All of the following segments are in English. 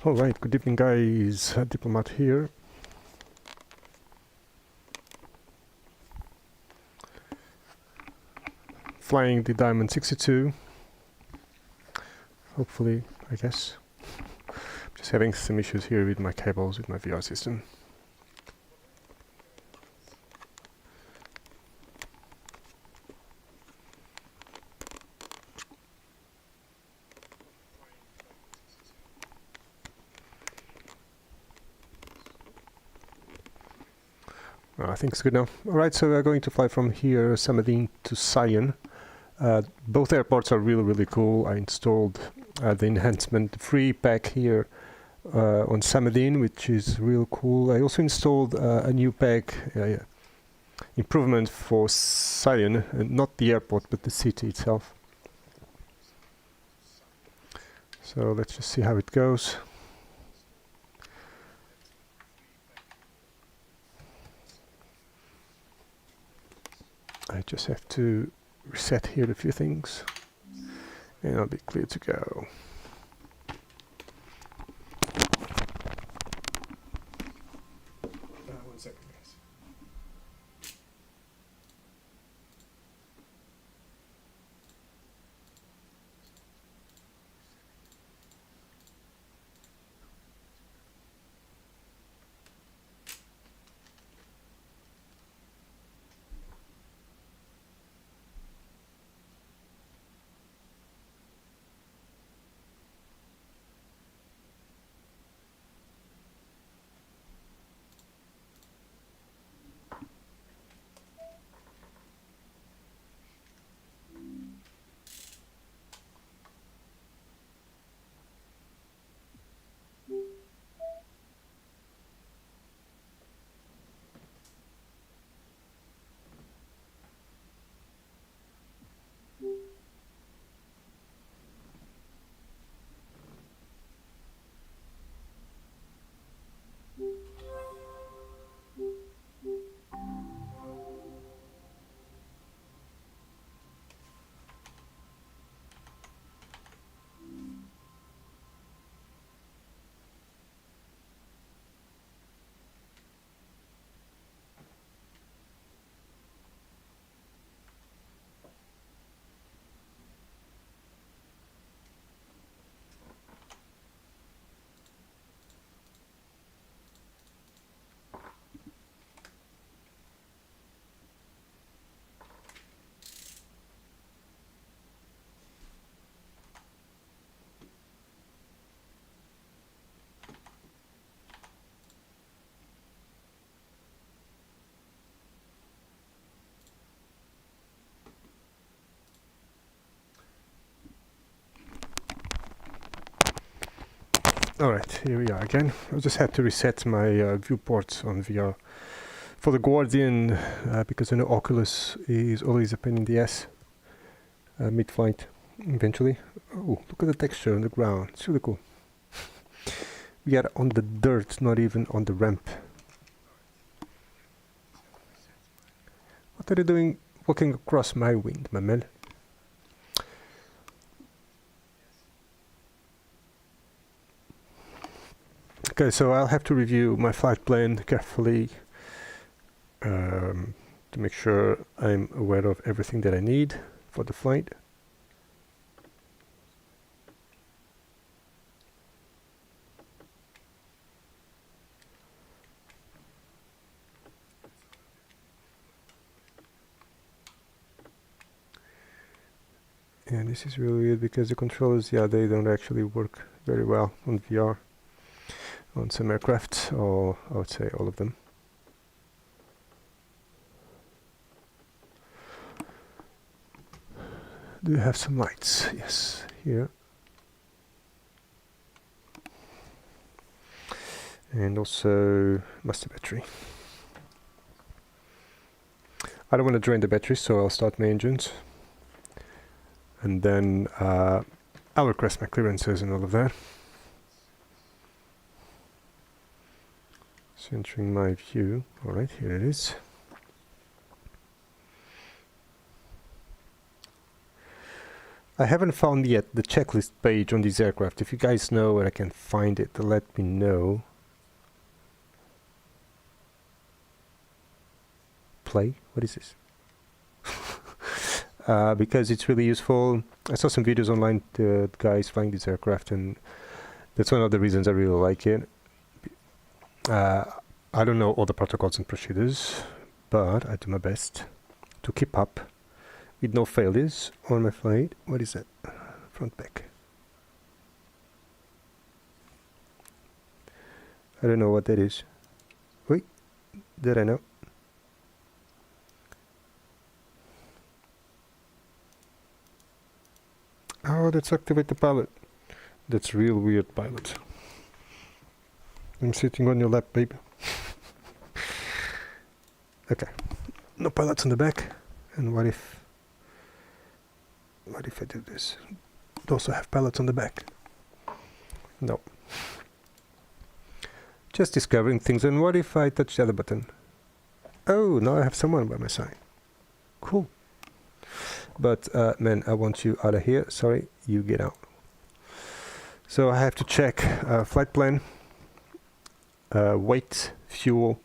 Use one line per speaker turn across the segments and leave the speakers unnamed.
Alright, good evening guys, Diplomat here. Flying the Diamond 62. Hopefully, I guess. Just having some issues here with my cables, with my VR system. I think it's good now. Alright, so we're going to fly from here, Samadean to Sion. Both airports are really cool. I installed the enhancement free pack here on Samadean, which is real cool. I also installed a new pack improvement for Sion, not the airport but the city itself. So let's just see how it goes. I just have to reset here a few things and I'll be clear to go. One second, guys. Alright, here we are again. I just had to reset my viewports on VR for the Guardian because I know Oculus is always a pain in the ass mid-flight eventually. Oh, look at the texture on the ground, it's really cool. We are on the dirt, not even on the ramp. What are you doing walking across my wing, my man? Okay, so I'll have to review my flight plan carefully to make sure I'm aware of everything that I need for the flight. And this is really weird because the controllers, yeah, they don't actually work very well on VR. On some aircraft, or I would say all of them. Do you have some lights? Yes, here. And also master battery. I don't want to drain the battery, so I'll start my engines. And then I'll request my clearances and all of that. So entering my view. Alright, here it is. I haven't found yet the checklist page on this aircraft. If you guys know where I can find it, let me know. Play? What is this? Because it's really useful. I saw some videos online, the guys flying this aircraft, and that's one of the reasons I really like it. I don't know all the protocols and procedures, but I do my best to keep up with no failures on my flight. What is that? Front back. I don't know what that is. Wait, did I know? Oh, that's activate the pilot. That's real weird, pilot. I'm sitting on your lap, babe. Okay. No pilots on the back. And what if I do this? It also have pilots on the back. No. Just discovering things. And what if I touch the other button? Oh, now I have someone by my side. Cool. But man, I want you out of here. Sorry, you get out. So I have to check flight plan, weight, fuel,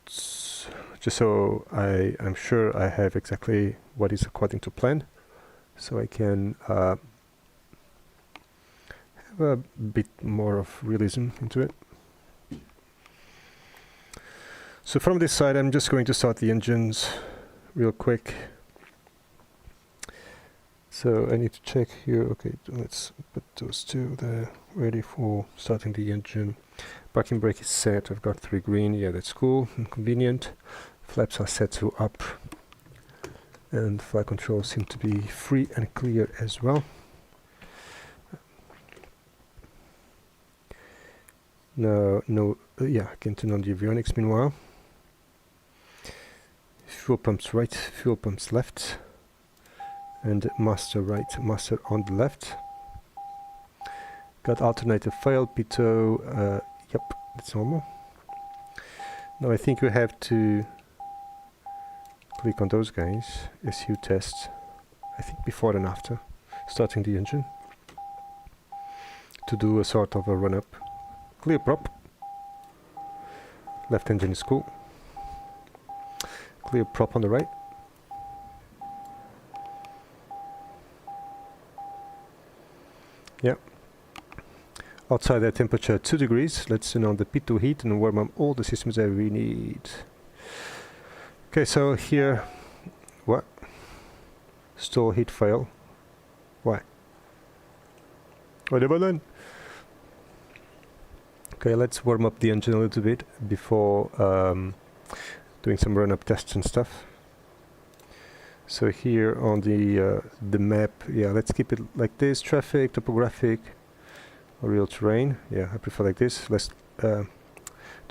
just so I'm sure I have exactly what is according to plan, so I can have a bit more of realism into it. So from this side, I'm just going to start the engines real quick. So I need to check here. Okay, let's put those two there, ready for starting the engine. Parking brake is set. I've got 3 green. Yeah, that's cool and convenient. Flaps are set to up, and flight controls seem to be free and clear as well. No, yeah, I can turn on the avionics meanwhile. Fuel pumps right, fuel pumps left. And master right, master on the left. Got alternator failed, pitot, yep, that's normal. Now I think we have to click on those guys, SU test, I think before and after, starting the engine, to do a sort of a run-up. Clear prop, left engine is cool, clear prop on the right. Yep. Outside that temperature 2 degrees. Let's turn on the P2 heat and warm up all the systems that we need. Okay, so here, what? Stall heat fail. Why? Whatever then. Okay, let's warm up the engine a little bit before doing some run-up tests and stuff. So here on the map, yeah, let's keep it like this: traffic, topographic, or real terrain. Yeah, I prefer like this. Less too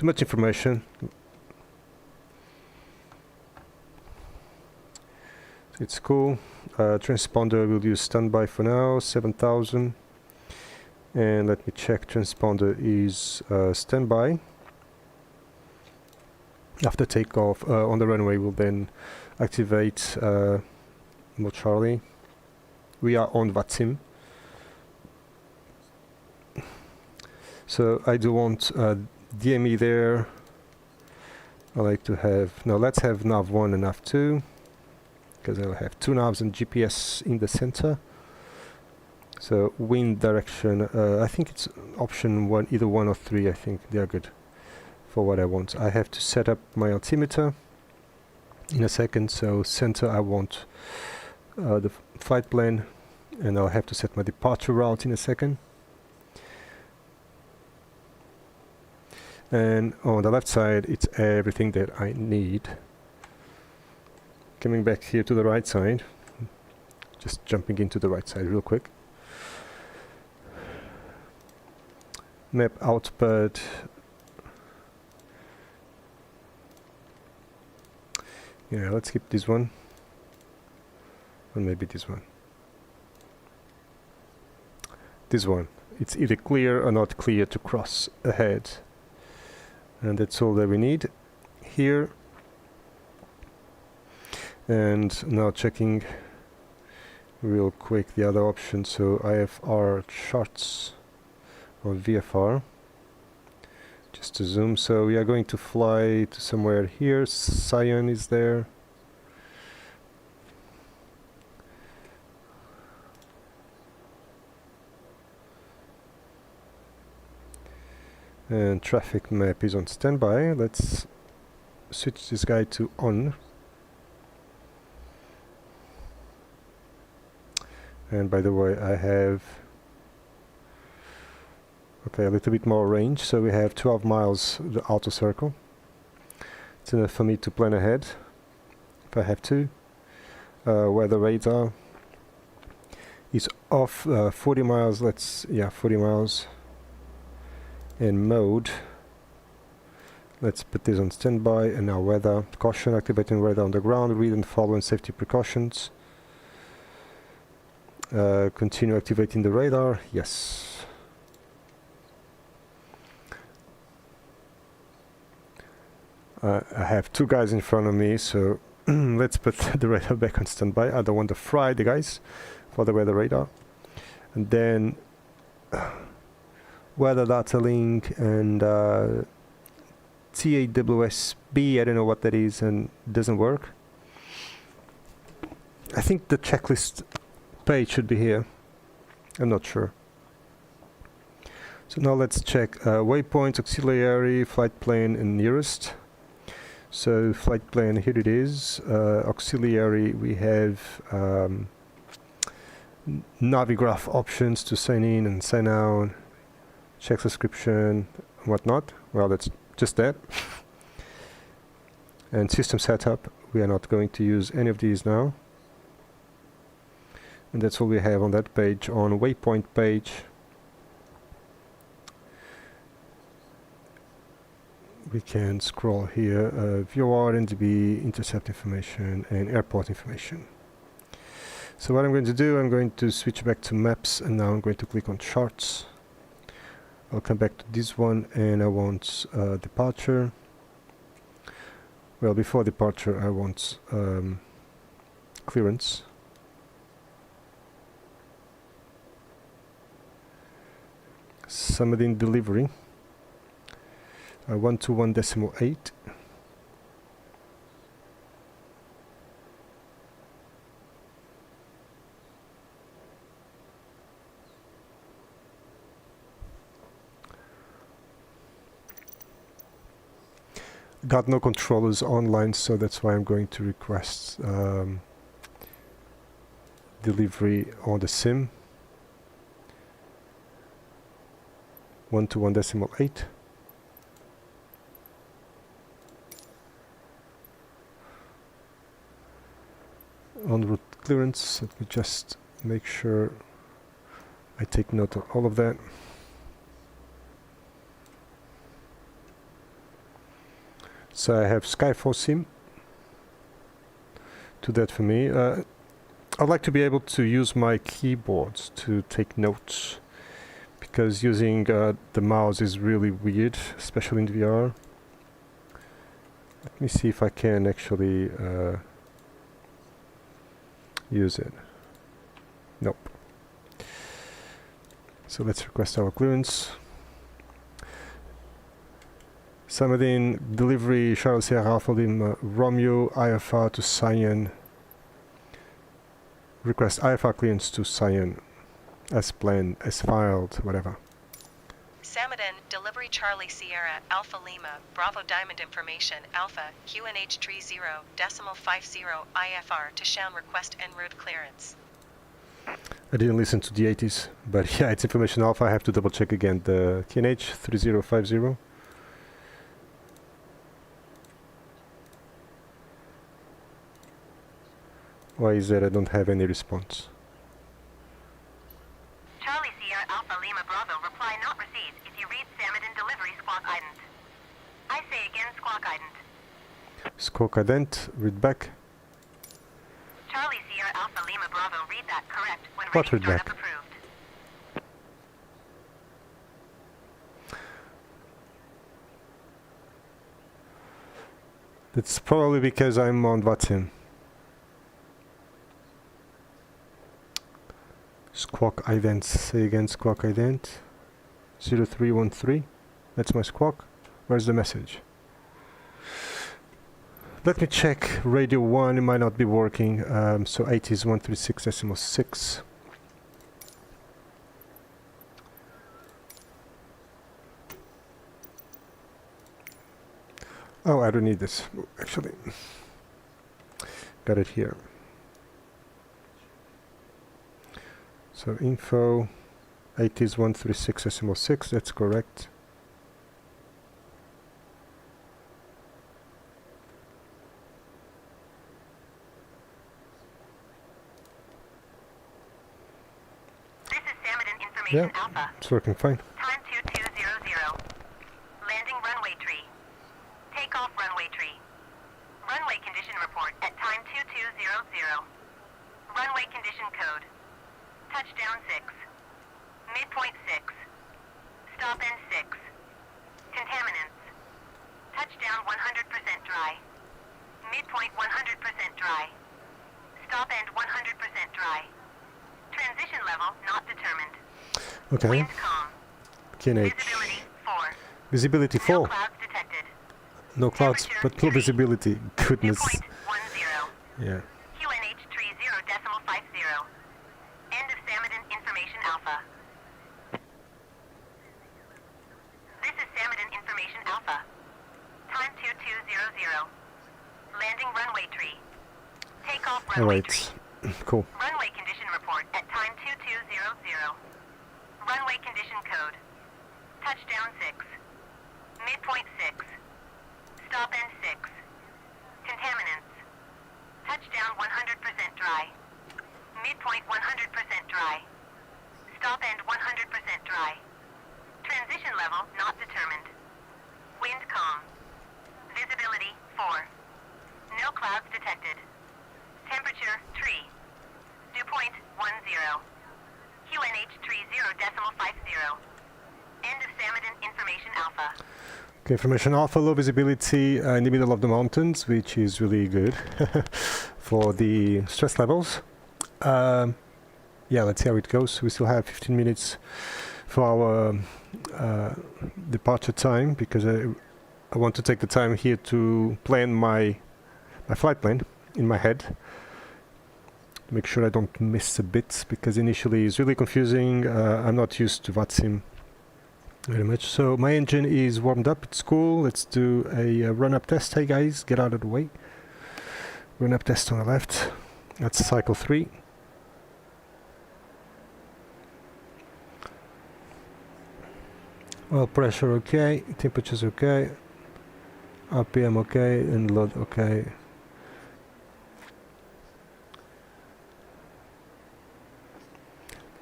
much information. It's cool. Transponder we'll use standby for now, 7,000. And let me check. Transponder is standby. After takeoff on the runway, we'll then activate mode Charlie. We are on VATSIM. So I do want DME there. I like to have, now let's have nav1 and nav2, because I'll have 2 navs and GPS in the center. So wind direction, I think it's option 1, either 1 or 3, I think they are good for what I want. I have to set up my altimeter in a second, so center I want the flight plan, and I'll have to set my departure route in a second. And on the left side, it's everything that I need. Coming back here to the right side, just jumping into the right side real quick. Map output. Yeah, let's skip this one. Or maybe this one. This one. It's either clear or not clear to cross ahead. And that's all that we need here. And now checking real quick the other option. So IFR charts or VFR. Just to zoom. So we are going to fly to somewhere here. Sion is there. And traffic map is on standby. Let's switch this guy to on. And by the way, I have a little bit more range. So we have 12 miles the outer circle. It's enough for me to plan ahead if I have to. Weather radar is off 40 miles. 40 miles. In mode, let's put this on standby. And now weather caution, activating radar on the ground, read and follow and safety precautions. Continue activating the radar. Yes. I have two guys in front of me, so let's put the radar back on standby. I don't want to fry the guys for the weather radar. And then weather data link and TAWSB, I don't know what that is and it doesn't work. I think the checklist page should be here. I'm not sure. So now let's check waypoints, auxiliary, flight plane and nearest. So flight plane, here it is. Auxiliary, we have Navigraph options to sign in and sign out. Check subscription, whatnot. Well, that's just that. And system setup, we are not going to use any of these now. And that's all we have on that page. On waypoint page, we can scroll here, VOR, NDB, intercept information, and airport information. So what I'm going to do, I'm going to switch back to maps, and now I'm going to click on charts. I'll come back to this one, and I want departure. Well, before departure, I want clearance. Samadean delivery. 121.8. Got no controllers online, so that's why I'm going to request delivery on the sim. 121.8. En route clearance, let me just make sure I take note of all of that. So I have Skyfall Sim. Do that for me. I'd like to be able to use my keyboard to take notes, because using the mouse is really weird, especially in VR. Let me see if I can actually use it. Nope. So let's request our clearance. Samadean delivery, Charles Sierra Alpha Lima Romeo, IFR to Sion. Request IFR clearance to Sion. As planned, as filed, whatever.
Samadean delivery Charlie Sierra Alpha Lima Bravo Diamond information Alpha QNH 30.50 IFR to Sham request en route clearance.
I didn't listen to the 80s, but yeah, it's information Alpha. I have to double check again. The QNH 3050. Why is that I don't have any response?
Charlie Sierra Alpha Lima Bravo, reply not received if you read Samadean delivery squawk ident. I say again squawk ident.
Squawk ident, read back.
Charlie Sierra Alpha Lima Bravo, read that correct when
What
ready
read
startup
back?
approved.
It's probably because I'm on VATSIM. Squawk ident, say again, squawk ident. 0313, that's my squawk. Where's the message? Let me check radio 1, it might not be working. So 80s136.6. Oh, I don't need this, actually. Got it here. So info 80s136.6, that's correct.
This is Samadean Information Alpha.
It's working fine.
Time 2200. Landing runway tree. Takeoff runway tree. Runway condition report at time 2200. Runway condition code. Touchdown 6. Midpoint 6. Stop end 6. Contaminants. Touchdown 100% dry. Midpoint 100% dry. Stop end 100% dry. Transition level not determined.
Okay.
Wind calm.
KNH.
Visibility 4.
Visibility
No
4.
clouds detected.
No clouds,
Temperature
but no
3.
visibility. Goodness.
Dew point 10.
Yeah.
QNH 30.50. End of Samadean Information Alpha. This is Samadean Information Alpha. Time 2200. Landing runway tree. Takeoff runway tree.
Alright. Cool.
Runway condition report at time 2200. Runway condition code. Touchdown 6. Midpoint 6. Stop end 6. Contaminants. Touchdown 100% dry. Midpoint 100% dry. Stop end 100% dry. Transition level not determined. Wind calm. Visibility 4. No clouds detected. Temperature 3. Dew point 10. QNH 30.50. End of Samadean Information Alpha.
Okay, information alpha, low visibility in the middle of the mountains, which is really good for the stress levels. Yeah, let's see how it goes. We still have 15 minutes for our departure time, because I want to take the time here to plan my flight plan in my head, to make sure I don't miss a bit, because initially it's really confusing. I'm not used to VATSIM very much. So my engine is warmed up, it's cool. Let's do a run-up test. Hey guys, get out of the way. Run-up test on the left. That's cycle 3. Oil pressure okay, temperature's okay, RPM okay, and load okay.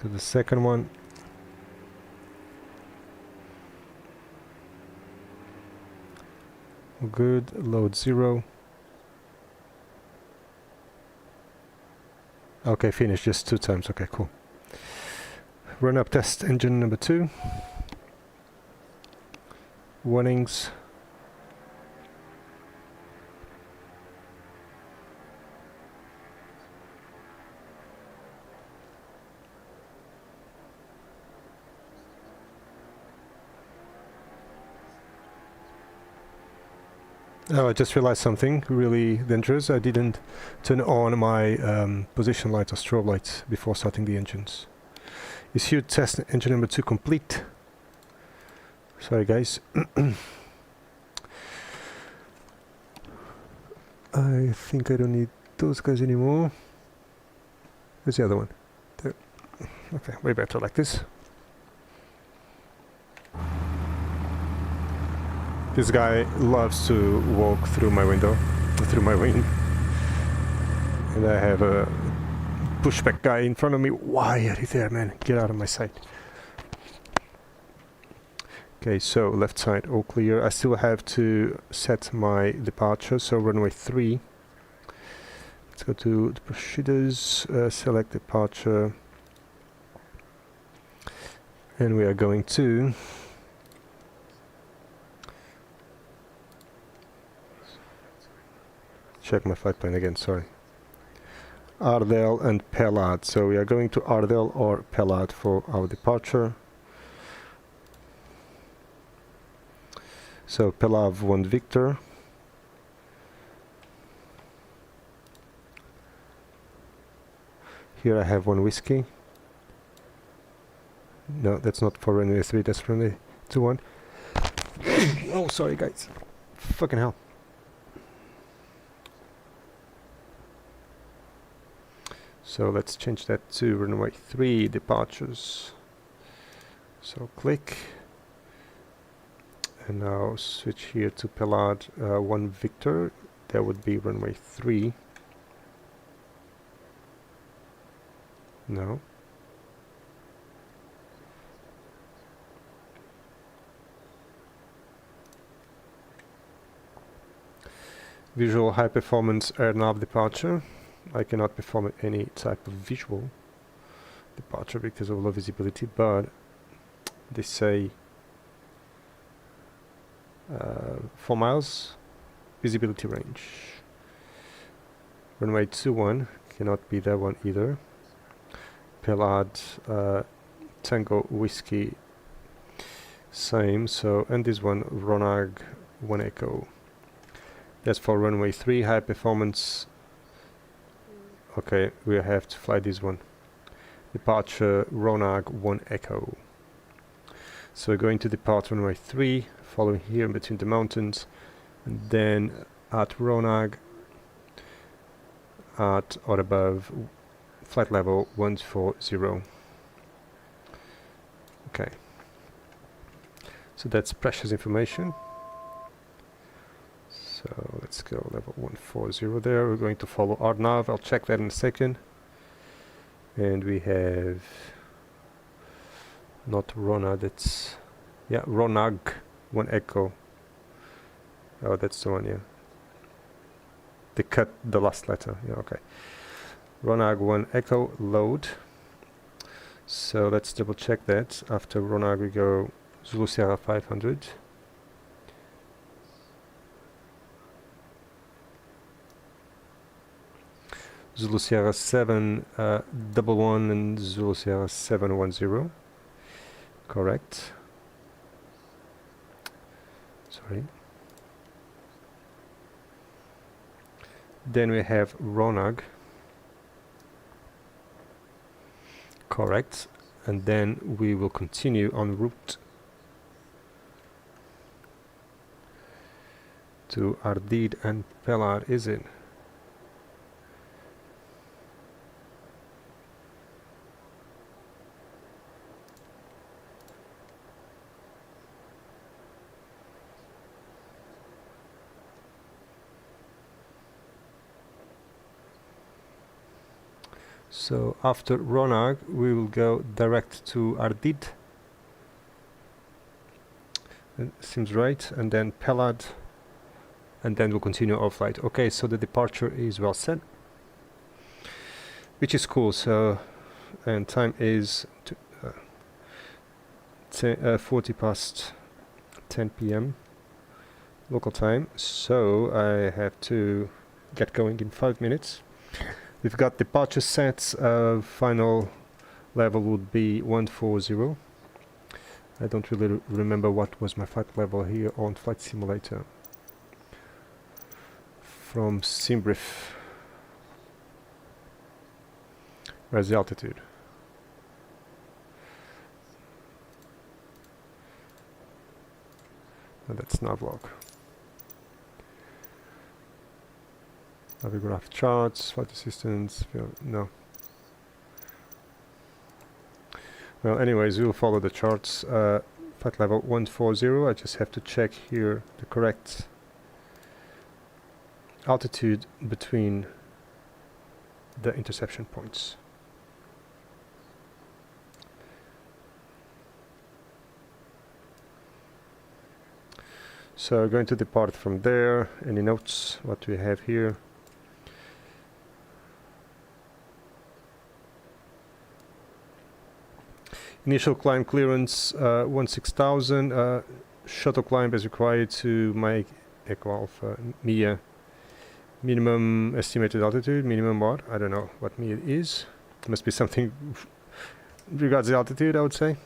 To the second one. Good, load 0. Okay, finish just 2 times, okay, cool. Run up test engine number 2. Warnings. Oh, I just realized something really dangerous. I didn't turn on my position lights or strobe lights before starting the engines. Issue test engine number 2 complete. Sorry guys. I think I don't need those guys anymore. Where's the other one? There. Okay, way better like this. This guy loves to walk through my window, through my wing. And I have a pushback guy in front of me. Why are you there, man? Get out of my sight. Okay, so left side all clear. I still have to set my departure, so runway 3. Let's go to the procedures, select departure. And we are going to check my flight plan again, sorry. Ardell and Pelad. So we are going to Ardell or Pelad for our departure. So Pelav 1 Victor. Here I have 1 whiskey. No, that's not for runway 3, that's runway 21. Oh, sorry guys. Fucking hell. So let's change that to runway 3 departures. So click. And now switch here to Pelad 1 Victor. That would be runway 3. No. Visual high performance air nav departure. I cannot perform any type of visual departure because of low visibility, but they say 4 miles visibility range. Runway 21 cannot be that one either. Pelad Tango Whiskey same, so, and this one Ronag 1 Echo. That's for runway 3 high performance. Okay, we have to fly this one. Departure Ronag 1 Echo. So we're going to depart runway 3, following here in between the mountains, and then at Ronag at or above flight level 140. Okay. So that's precious information. So let's go level 140 there. We're going to follow our nav. I'll check that in a second. And we have not Rona, that's yeah, Ronag 1 Echo. Oh, that's the one, yeah. They cut the last letter. Yeah, okay. Ronag 1 Echo load. So let's double check that. After Ronag we go Zulu Sierra 500. Zulu Sierra 711 and Zulu Sierra 710. Correct. Sorry. Then we have Ronag. Correct. And then we will continue en route to Ardid and Pelar, is it? So after Ronag we will go direct to Ardid. It seems right, and then Pelad, and then we'll continue our flight. Okay, so the departure is well set, which is cool. So, and time is 40 past 10 p.m. local time. So I have to get going in 5 minutes. We've got departure sets. Final level would be 140. I don't really remember what was my flight level here on Flight Simulator. From Simbrief. Where's the altitude? No, that's Navlog. Navigraph charts, flight assistance, no. Well, anyways, we'll follow the charts. Flight level 140, I just have to check here the correct altitude between the interception points. So we're going to depart from there. Any notes what we have here? Initial climb clearance 16,000. Shuttle climb is required to make Echo Alpha Mia Minimum estimated altitude, minimum what? I don't know what it is. Must be something regards the altitude, I would say.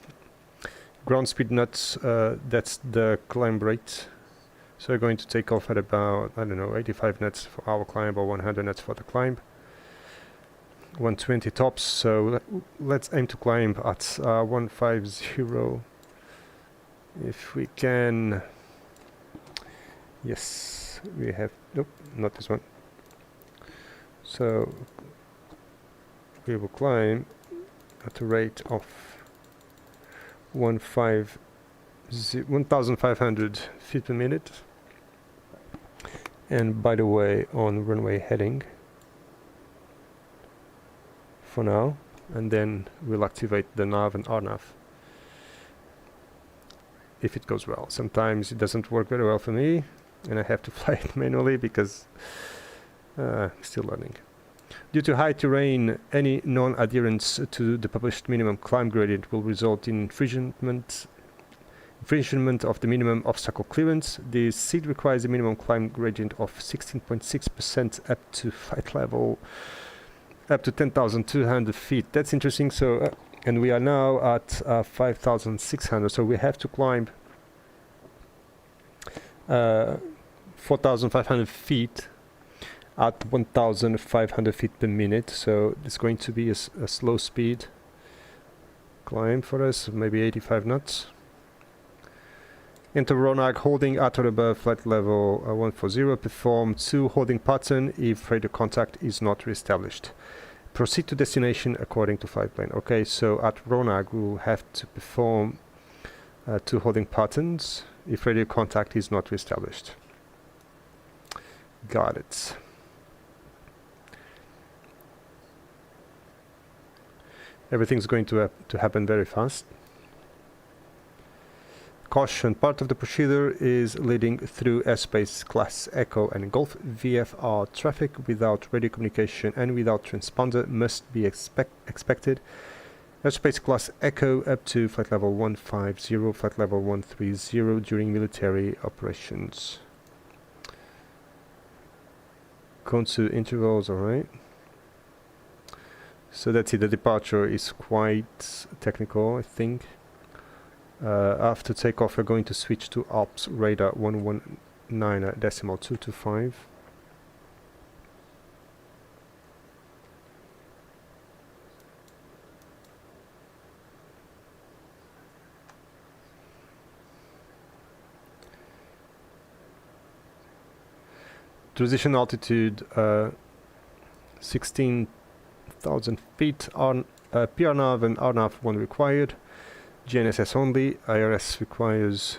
Ground speed knots, that's the climb rate. So we're going to take off at about, I don't know, 85 knots for our climb or 100 knots for the climb. 120 tops, so let's aim to climb at 150 if we can. Yes, we have, nope, not this one. So we will climb at a rate of 1,500 feet per minute. And by the way, on runway heading for now, and then we'll activate the nav and RNAV if it goes well. Sometimes it doesn't work very well for me and I have to fly it manually because still learning. Due to high terrain, any non-adherence to the published minimum climb gradient will result in infringement of the minimum obstacle clearance. The seat requires a minimum climb gradient of 16.6% up to flight level up to 10,200 feet. That's interesting. So and we are now at 5,600, so we have to climb 4,500 feet at 1,500 feet per minute. So it's going to be a slow speed climb for us, maybe 85 knots. Enter RONAG holding at or above flight level 140. Perform 2 holding pattern if radio contact is not reestablished. Proceed to destination according to flight plan. Okay, so at RONAG we will have to perform 2 holding patterns if radio contact is not reestablished. Got it. Everything's going to happen very fast. Caution, part of the procedure is leading through airspace class Echo and Golf. VFR traffic without radio communication and without transponder must be expected. Airspace class Echo up to flight level 150, flight level 130 during military operations. Konsu intervals, alright. So that's it, the departure is quite technical, I think. After takeoff we're going to switch to Alps radar 119.225. Transition altitude 16,000 feet on PRNAV and RNAV 1 required. GNSS only. IRS requires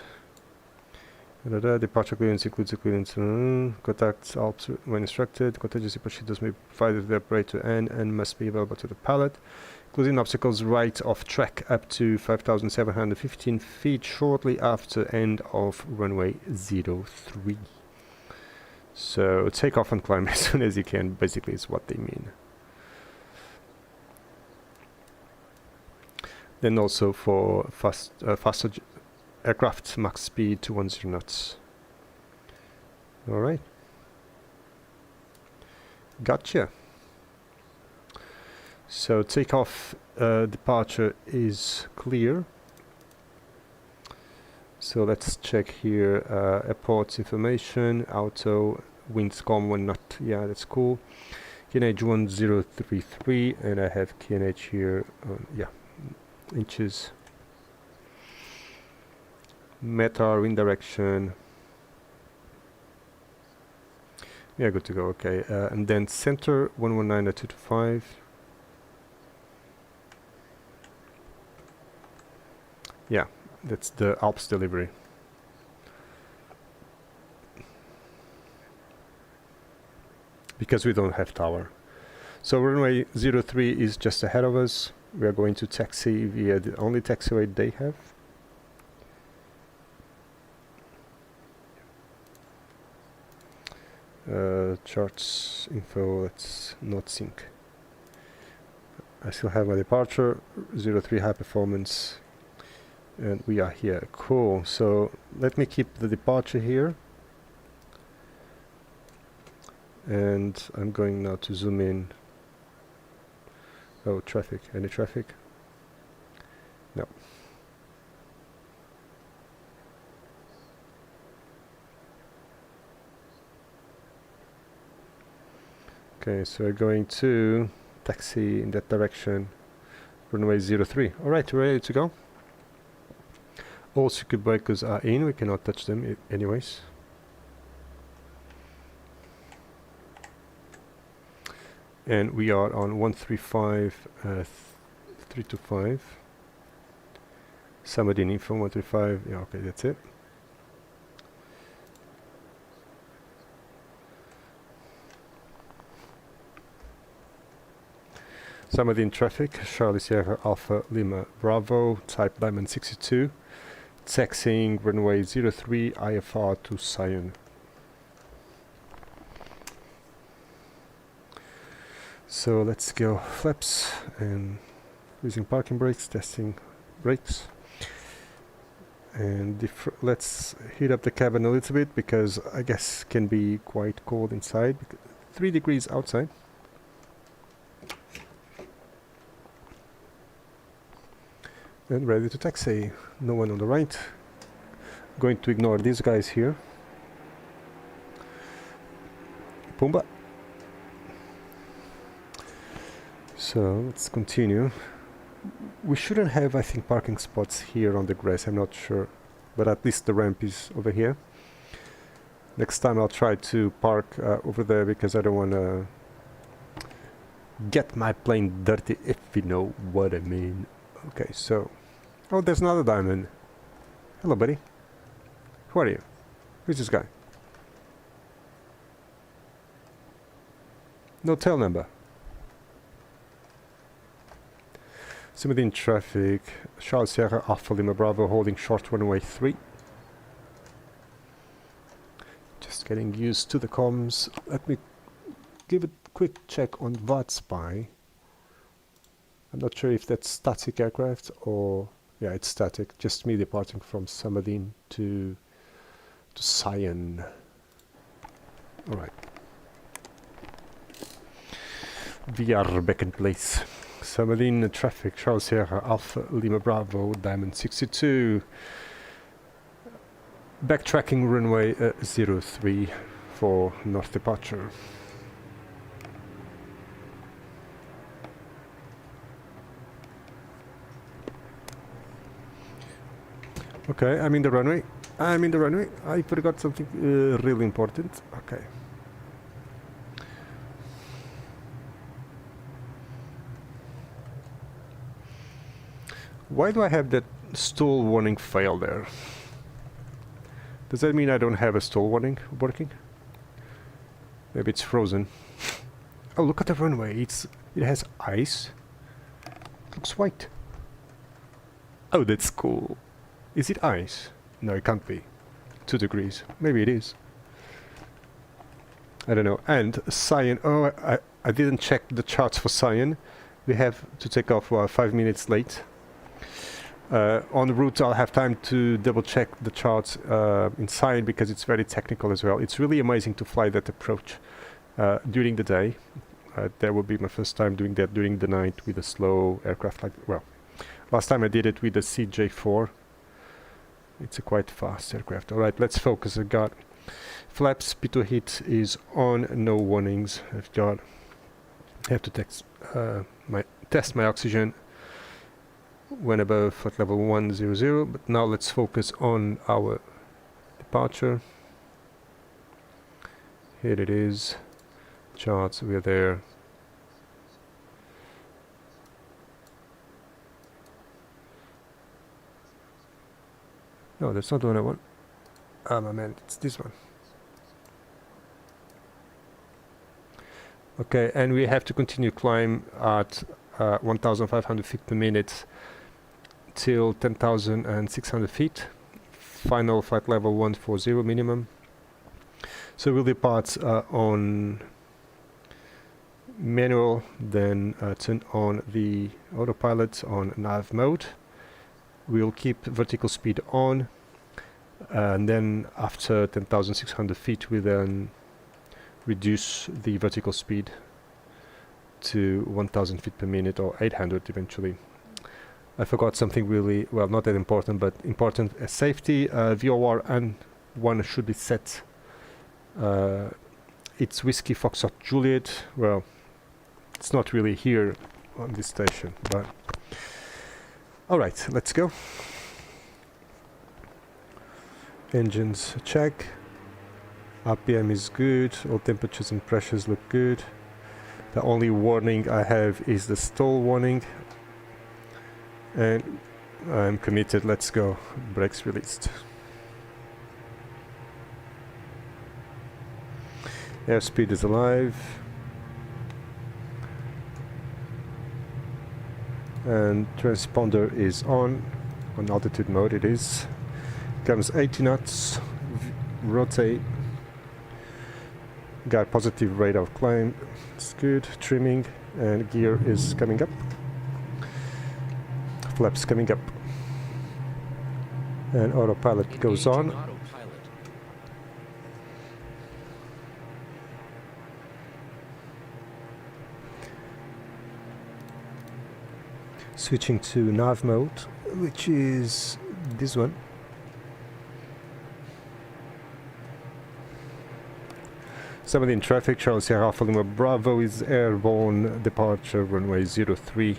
departure clearance includes a clearance contacts Alps when instructed. Contingency procedures may be provided to the operator and must be available to the pilot, including obstacles right of track up to 5,715 feet shortly after end of runway 03. So take off and climb as soon as you can, basically is what they mean. Then also for faster aircraft, max speed 210 knots. Alright. Gotcha. So takeoff departure is clear. So let's check here airports information, auto, winds calm 1 knot, yeah, that's cool. QNH 1033, and I have QNH here, yeah, inches. METAR, wind direction. Yeah, good to go, okay. And then center 119.225. Yeah. That's the Alps delivery. Because we don't have tower. So runway 03 is just ahead of us. We are going to taxi via the only taxiway they have. Charts info, let's not sync. I still have my departure, 03 high performance. And we are here. Cool. So let me keep the departure here. and I'm going now to zoom in. Oh, traffic. Any traffic? No. Okay, so we're going to taxi in that direction, runway 03. Alright, we're ready to go. All circuit breakers are in, we cannot touch them anyways. And we are on 135, 325. Samadean info 135, yeah, okay, that's it. Samadean traffic, Charlie Sierra Alpha Lima Bravo, type Diamond-62, taxiing runway 03 IFR to Sion. So let's go flaps and using parking brakes, testing brakes. And let's heat up the cabin a little bit because I guess it can be quite cold inside, 3 degrees outside. And ready to taxi. No one on the right. Going to ignore these guys here. Pumba. So let's continue. We shouldn't have, I think, parking spots here on the grass. I'm not sure, but at least the ramp is over here. Next time I'll try to park over there because I don't want to get my plane dirty, if you know what I mean. Okay, so... Oh, there's another diamond. Hello, buddy. Who are you? Who's this guy? No tail number. Samadean traffic. Charlie Sierra Alpha Lima Bravo holding short runway 3. Just getting used to the comms. Let me give a quick check on VATSPY. I'm not sure if that's static aircraft or... Yeah, it's static. Just me departing from Samadean to Sion. Alright. We are back in place. Samadean traffic, Charlie Sierra Alpha Lima Bravo, Diamond-62. Backtracking runway 03 for north departure. Okay, I'm in the runway. I'm in the runway. I forgot something really important. Okay. Why do I have that stall warning fail there? Does that mean I don't have a stall warning working? Maybe it's frozen. Oh, look at the runway. It has ice. It looks white. Oh, that's cool. Is it ice? No, it can't be. 2 degrees. Maybe it is. I don't know. And Sion. Oh, I didn't check the charts for Sion. We have to take off 5 minutes late. En route, I'll have time to double check the charts in Sion because it's very technical as well. It's really amazing to fly that approach during the day. That would be my first time doing that during the night with a slow aircraft like... Well, last time I did it with the CJ4. It's a quite fast aircraft. Alright, let's focus. I've got flaps, P2 heat is on, no warnings. I have to test my oxygen when above flight level 100, but now let's focus on our departure. Here it is. Charts, we're there. No, that's not the one I want. Ah, my man, it's this one. Okay, and we have to continue climb at 1,500 feet per minute till 10,600 feet. Final flight level 140 minimum. So we'll depart on manual, then turn on the autopilot on nav mode. We'll keep vertical speed on, and then after 10,600 feet we then reduce the vertical speed to 1000 feet per minute or 800 eventually. I forgot something really, well, not that important, but important as safety. VOR and 1 should be set. It's Whiskey Foxtrot Juliet. Well, it's not really here on this station, but alright, let's go. Engines check. RPM is good, all temperatures and pressures look good. The only warning I have is the stall warning. And I'm committed, let's go. Brakes released. Airspeed is alive. And transponder is on altitude mode it is. Comes 80 knots, rotate. Got positive rate of climb, it's good. Trimming and gear is coming up. Flaps coming up. And autopilot goes on.
Autopilot.
Switching to nav mode, which is this one. Samadean traffic, Charlie Sierra Alpha Lima Bravo is airborne, departure runway 03.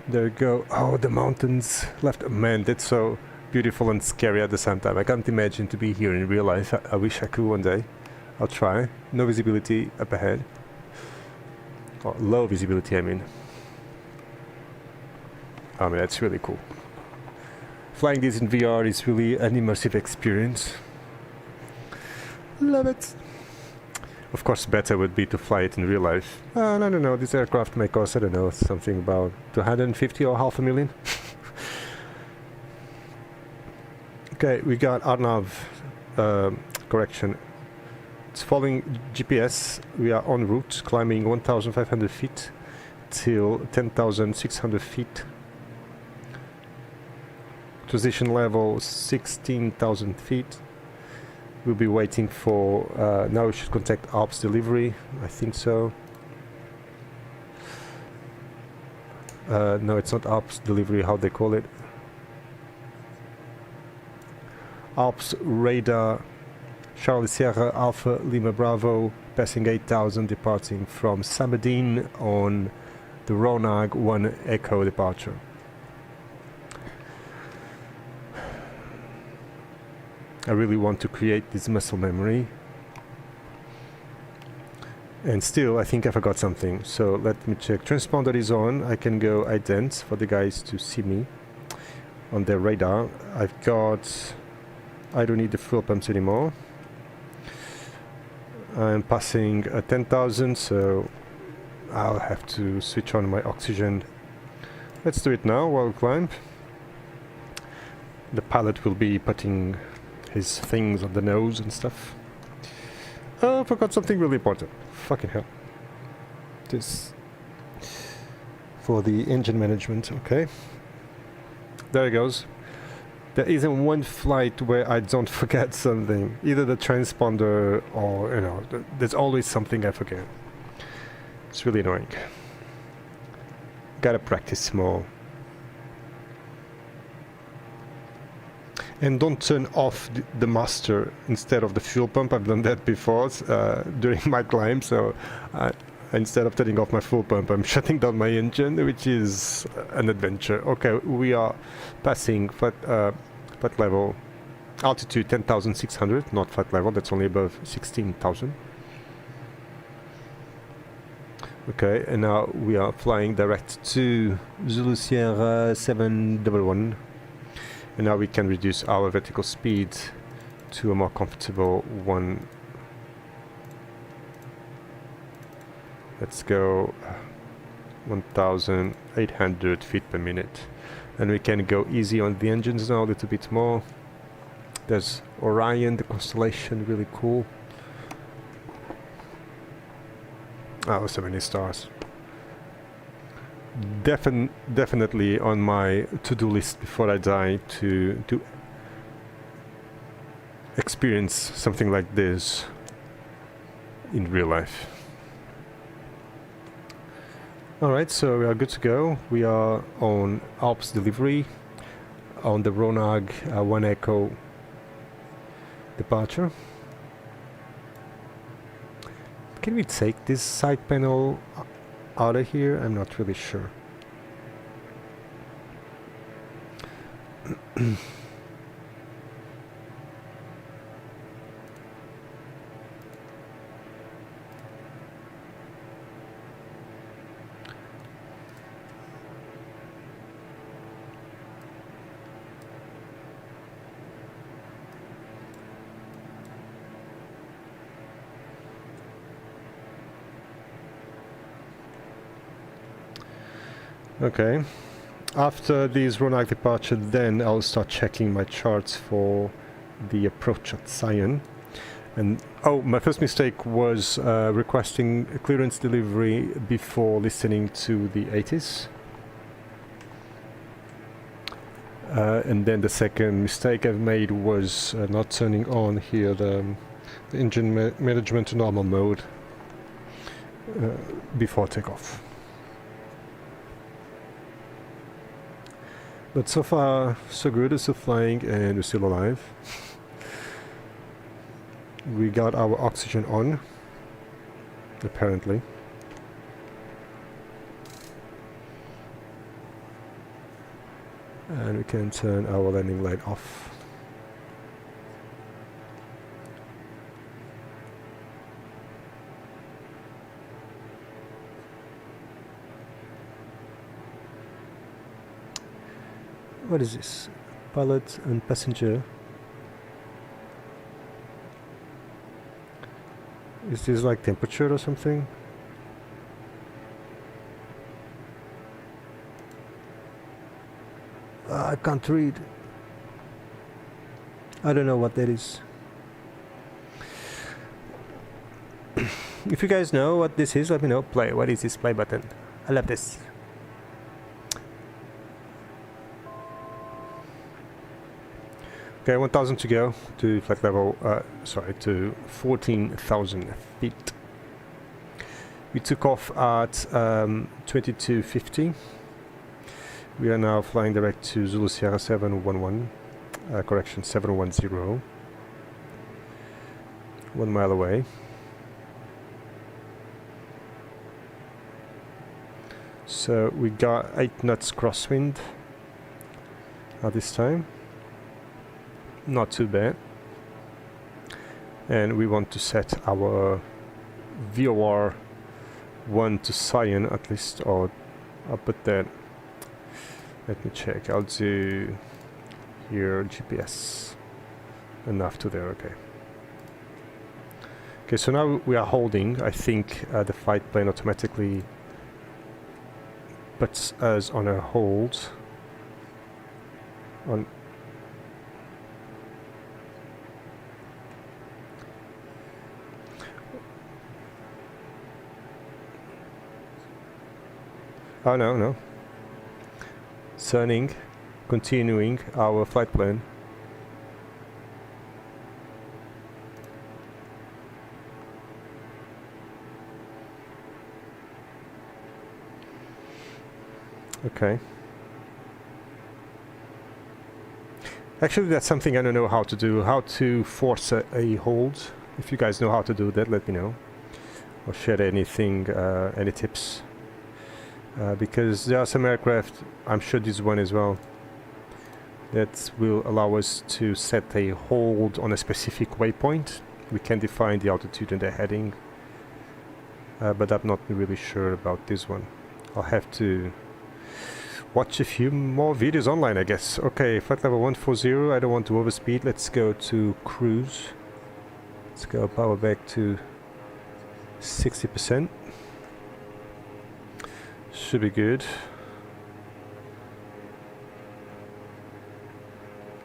There we go. Oh, the mountains left. Man, that's so beautiful and scary at the same time. I can't imagine to be here in real life. I wish I could one day. I'll try. No visibility up ahead. Or low visibility, I mean. I mean, that's really cool. Flying this in VR is really an immersive experience. Love it. Of course, better would be to fly it in real life. No. This aircraft may cost, I don't know, something about 250 or half a million. Okay, we got RNAV correction. It's following GPS. We are en route, climbing 1,500 feet till 10,600 feet. Transition level 16,000 feet. We'll be waiting for, now we should contact Alps delivery, I think so. No, it's not Alps delivery, how they call it. Alps radar, Charlie Sierra Alpha Lima Bravo, passing 8,000, departing from Samadean on the Ronag 1 Echo departure. I really want to create this muscle memory. And still, I think I forgot something. So let me check. Transponder is on. I can go ident for the guys to see me on their radar. I've got... I don't need the fuel pumps anymore. I'm passing 10,000, so I'll have to switch on my oxygen. Let's do it now while we climb. The pilot will be putting his things on the nose and stuff. Oh, I forgot something really important. Fucking hell. This for the engine management, okay. There it goes. There isn't one flight where I don't forget something. Either the transponder or, you know, there's always something I forget. It's really annoying. Gotta practice more. And don't turn off the master instead of the fuel pump. I've done that before during my climb. So instead of turning off my fuel pump, I'm shutting down my engine, which is an adventure. Okay, we are passing flight level, altitude 10,600, not flight level. That's only above 16,000. Okay, and now we are flying direct to Zulu Sierra 711. And now we can reduce our vertical speed to a more comfortable one. Let's go 1,800 feet per minute. And we can go easy on the engines now a little bit more. There's Orion, the constellation, really cool. Oh, so many stars. Definitely on my to-do list before I die to experience something like this in real life. Alright, so we are good to go. We are on Alps delivery on the Ronag 1 Echo departure. Can we take this side panel out of here? I'm not really sure. Okay, after this Ronag departure, then I'll start checking my charts for the approach at Sion. And oh, my first mistake was requesting a clearance delivery before listening to the 80s. And then the second mistake I've made was not turning on here the engine management to normal mode before takeoff. But so far, so good. We're still flying and we're still alive. We got our oxygen on, apparently. And we can turn our landing light off. What is this? Pilot and passenger. Is this like temperature or something? I can't read. I don't know what that is. If you guys know what this is, let me know. Play. What is this play button? I love this. Okay, 1,000 to go to flight level, to 14,000 feet. We took off at 2250. We are now flying direct to Zulu Sierra 711, correction 710, 1 mile away. So we got 8 knots crosswind at this time. Not too bad. And we want to set our VOR 1 to Sion at least, or I'll put that. Let me check. I'll do here GPS. Enough to there, okay. Okay, so now we are holding. I think the flight plane automatically puts us on a hold. On oh no. Turning, continuing our flight plan. Okay. Actually, that's something I don't know how to do. How to force a hold. If you guys know how to do that, let me know. Or share anything, any tips. Because there are some aircraft, I'm sure this one as well, that will allow us to set a hold on a specific waypoint. We can define the altitude and the heading, but I'm not really sure about this one. I'll have to watch a few more videos online, I guess. Okay, flight level 140, I don't want to overspeed. Let's go to cruise. Let's go power back to 60%. Should be good.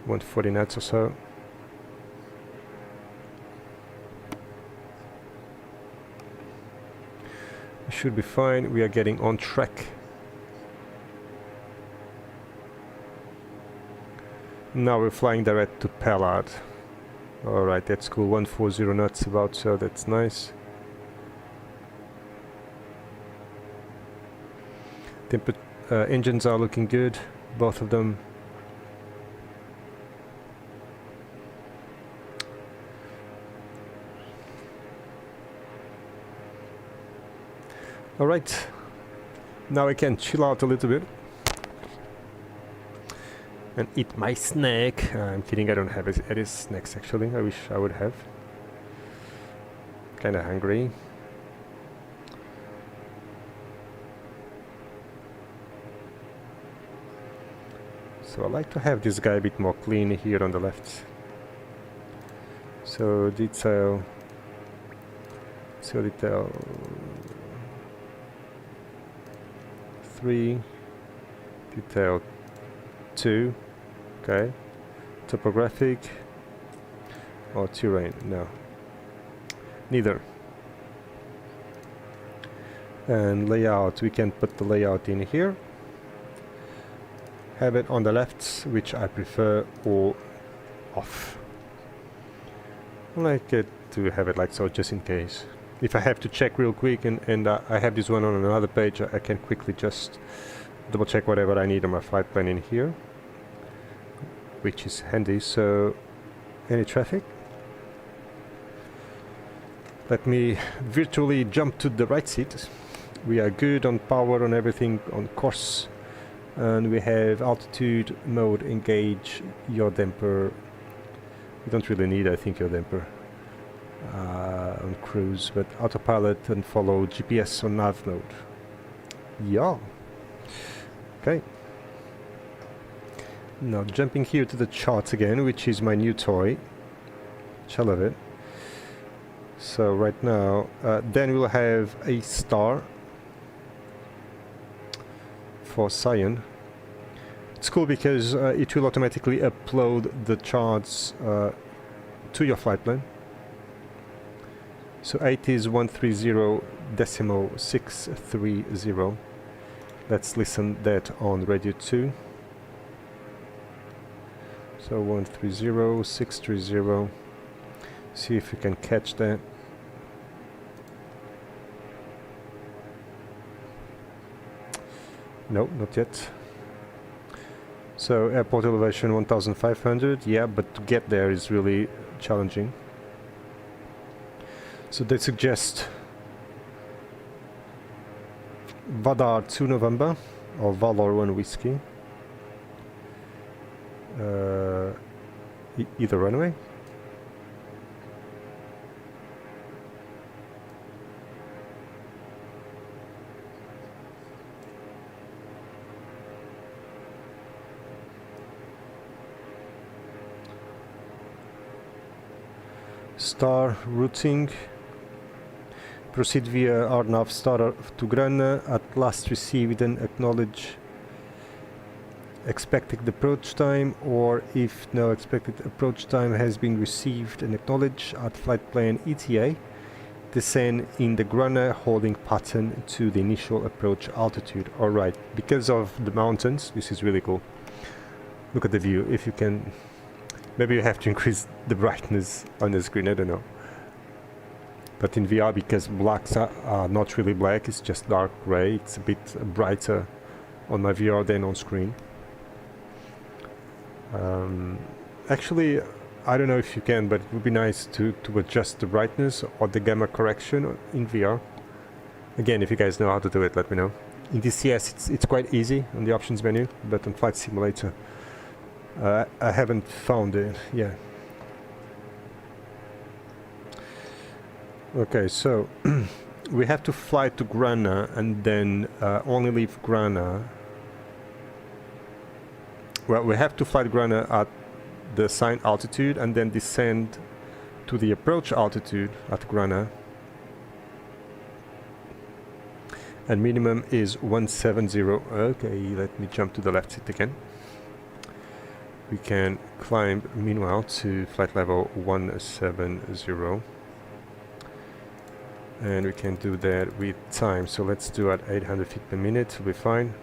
140 knots or so. Should be fine. We are getting on track. Now we're flying direct to Pellard. Alright, that's cool. 140 knots about, so that's nice. Engines are looking good, both of them. Alright, now I can chill out a little bit and eat my snack. I'm kidding, I don't have any snacks actually. I wish I would have. Kinda hungry. So I like to have this guy a bit more clean here on the left. So detail 3, detail 2, okay. Topographic or terrain? No, neither. And layout, we can put the layout in here. Have it on the left, which I prefer, or off. I like it to have it like so, just in case. If I have to check real quick and I have this one on another page, I can quickly just double check whatever I need on my flight plan in here, which is handy. So, any traffic? Let me virtually jump to the right seat. We are good on power, on everything, on course. And we have altitude mode, engage your damper. You don't really need, I think, your damper on cruise, but autopilot and follow GPS on nav mode. Yeah. Okay. Now jumping here to the charts again, which is my new toy. I love it. So right now, then we'll have a star for Sion. It's cool because it will automatically upload the charts to your flight plan. So 8 is 130.630. Let's listen that on radio 2. So 130.630. See if you can catch that. No, not yet. So airport elevation 1500, yeah, but to get there is really challenging. So they suggest Vadar 2 November or Valor 1 Whiskey. Either runway. Star routing. Proceed via RNAV star to Grana. At last received and acknowledge expected approach time, or if no expected approach time has been received and acknowledged at flight plan ETA, descend in the Grana holding pattern to the initial approach altitude. Alright, because of the mountains, this is really cool. Look at the view, if you can. Maybe you have to increase the brightness on the screen, I don't know. But in VR, because blacks are not really black, it's just dark gray, it's a bit brighter on my VR than on screen. Actually, I don't know if you can, but it would be nice to adjust the brightness or the gamma correction in VR. Again, if you guys know how to do it, let me know. In DCS, it's quite easy on the options menu, but on Flight Simulator, I haven't found it, yeah. Okay, so we have to fly to Grana and then only leave Grana. Well, we have to fly to Grana at the assigned altitude and then descend to the approach altitude at Grana. And minimum is 170. Okay, let me jump to the left seat again. We can climb meanwhile to flight level 170. And we can do that with time. So let's do at 800 feet per minute, we'll be fine.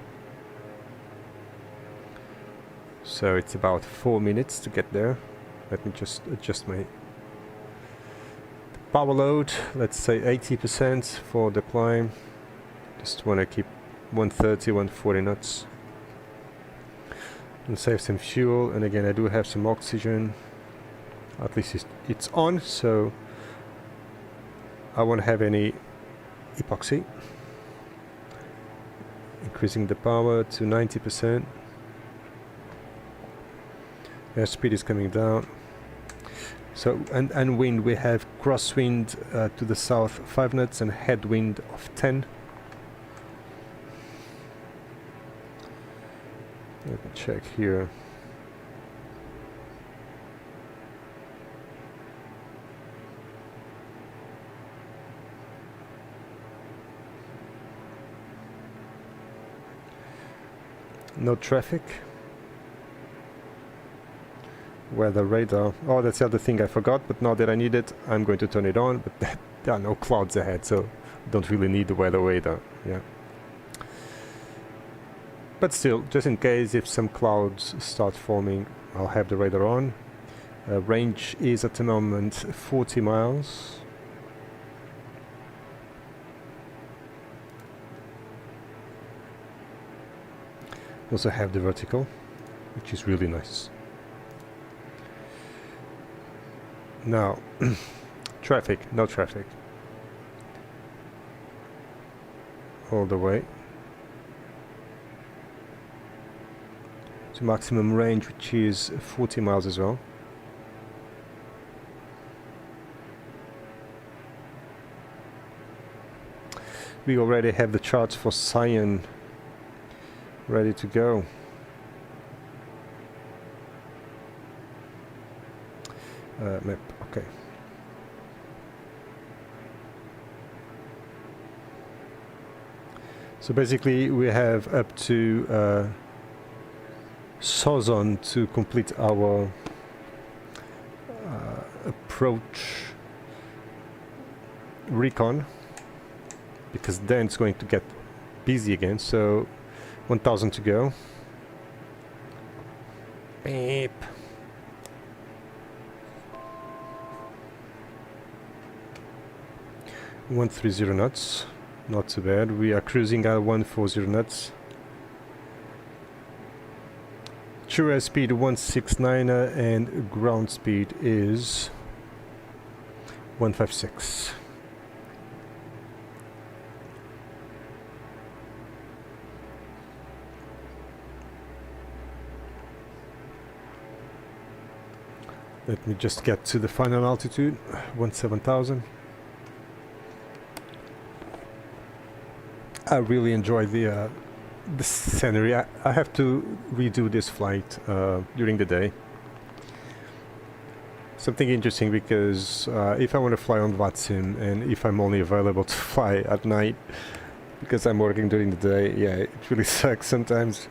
So it's about 4 minutes to get there. Let me just adjust my power load, let's say 80% for the climb. Just want to keep 130, 140 knots. And save some fuel, and again I do have some oxygen. At least it's on, so I won't have any epoxy. Increasing the power to 90%. Airspeed is coming down. So, and wind, we have crosswind to the south 5 knots and headwind of 10. Let me check here. No traffic. Weather radar. Oh, that's the other thing I forgot, but now that I need it, I'm going to turn it on, but there are no clouds ahead, so don't really need the weather radar. Yeah. But still, just in case if some clouds start forming, I'll have the radar on. Range is at the moment 40 miles. Also have the vertical, which is really nice. Now, traffic, no traffic. All the way to maximum range, which is 40 miles as well. We already have the charts for Sion ready to go. Map, okay. So basically we have up to Sion to complete our approach recon, because then it's going to get busy again. So 1000 to go. Beep. .130 knots, not too bad. We are cruising at 140 knots. True air speed 169 and ground speed is 156. Let me just get to the final altitude, 17,000. I really enjoy the scenery. I have to redo this flight during the day. Something interesting, because if I want to fly on VATSIM and if I'm only available to fly at night because I'm working during the day, yeah, it really sucks sometimes.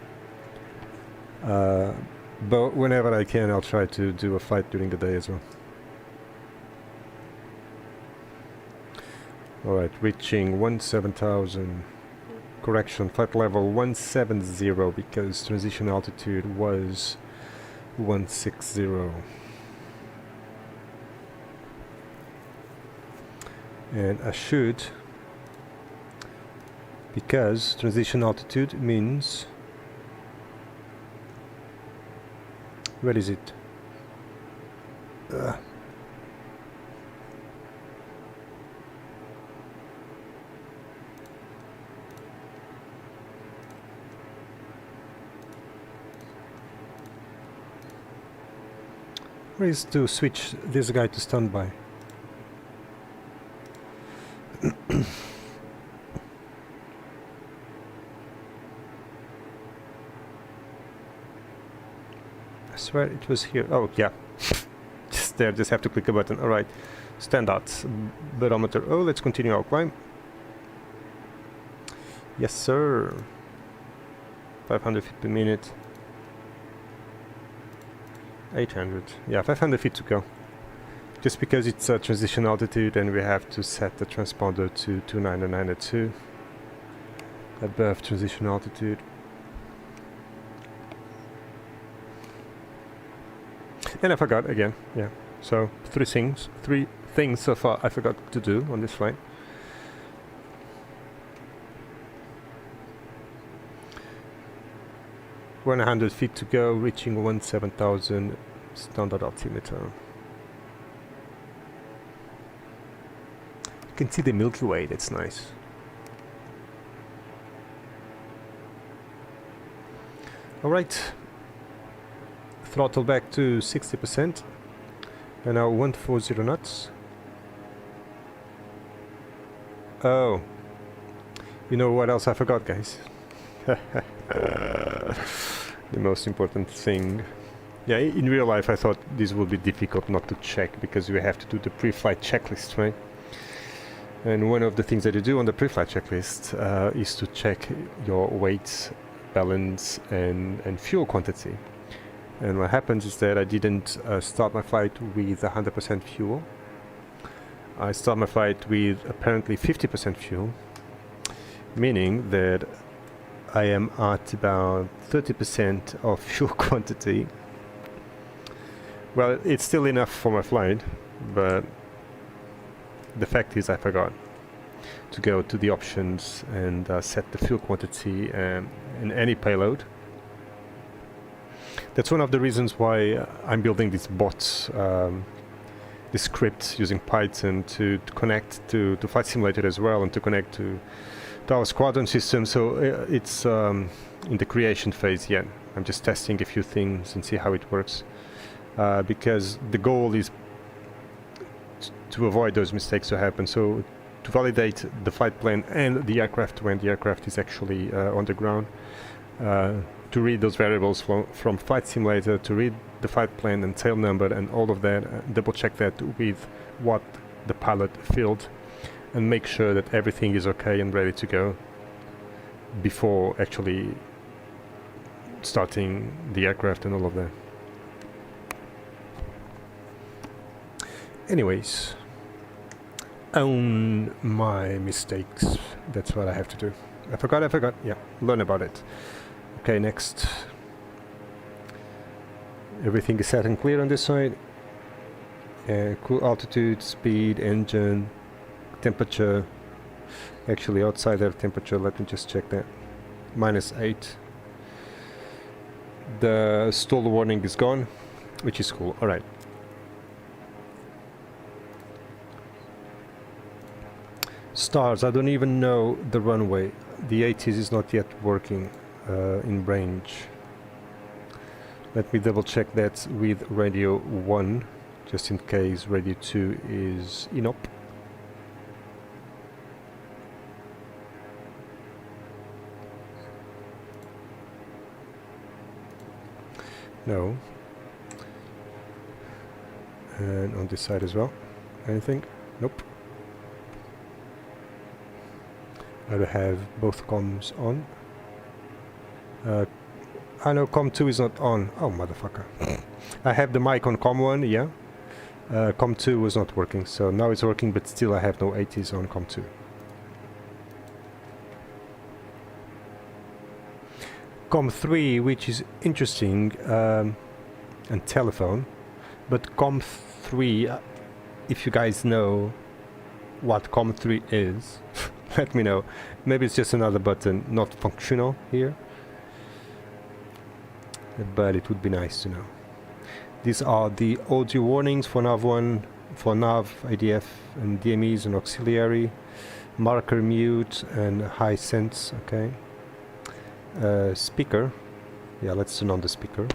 But whenever I can, I'll try to do a flight during the day as well. Alright, reaching 17,000. Correction, flight level 170, because transition altitude was 160. And I should, because transition altitude means, where is it? Where is to switch this guy to standby? I swear it was here. Oh yeah, just there. Just have to click a button. All right, standout barometer. Oh, let's continue our climb. Yes, sir. 500 feet per minute. 800. Yeah, 500 feet to go. Just because it's a transition altitude, and we have to set the transponder to 299.2 above transition altitude. And I forgot again. Yeah. So three thing so far I forgot to do on this flight. "100 feet to go, reaching 17,000 standard altimeter." You can see the Milky Way, that's nice. Alright, throttle back to 60%, and now 140 knots. Oh, you know what else I forgot, guys? The most important thing. Yeah, in real life I thought this would be difficult not to check, because you have to do the pre-flight checklist, right? And one of the things that you do on the pre-flight checklist is to check your weight, balance and fuel quantity. And what happens is that I didn't start my flight with 100% fuel. I start my flight with apparently 50% fuel, meaning that I am at about 30% of fuel quantity. Well, it's still enough for my flight, but the fact is I forgot to go to the options and set the fuel quantity in any payload. That's one of the reasons why I'm building this bot, this script using Python to connect to Flight Simulator as well, and to connect to our squadron system. So it's in the creation phase yet. I'm just testing a few things and see how it works, because the goal is to avoid those mistakes to happen. So to validate the flight plan and the aircraft when the aircraft is actually on the ground, to read those variables from Flight Simulator, to read the flight plan and tail number and all of that, double check that with what the pilot filled, and make sure that everything is okay and ready to go before actually starting the aircraft and all of that. Anyways, own my mistakes. That's what I have to do. I forgot. Yeah, learn about it. Okay, next. Everything is set and clear on this side. Cool altitude, speed, engine, temperature. Actually, outside air temperature, let me just check that. -8. The stall warning is gone, which is cool. Alright. Stars, I don't even know the runway. The 80s is not yet working in range. Let me double check that with radio 1, just in case radio 2 is inop. No. And on this side as well. Anything? Nope. I have both comms on. I know COM 2 is not on. Oh, motherfucker. I have the mic on COM 1, yeah. COM 2 was not working, so now it's working, but still I have no 80s on COM 2. COM 3, which is interesting, and telephone, but COM 3, if you guys know what COM 3 is, let me know. Maybe it's just another button not functional here, but it would be nice to know. These are the audio warnings for nav 1, for nav, ADF and DMEs and auxiliary, marker mute and high sense. Okay. Speaker, yeah, let's turn on the speaker.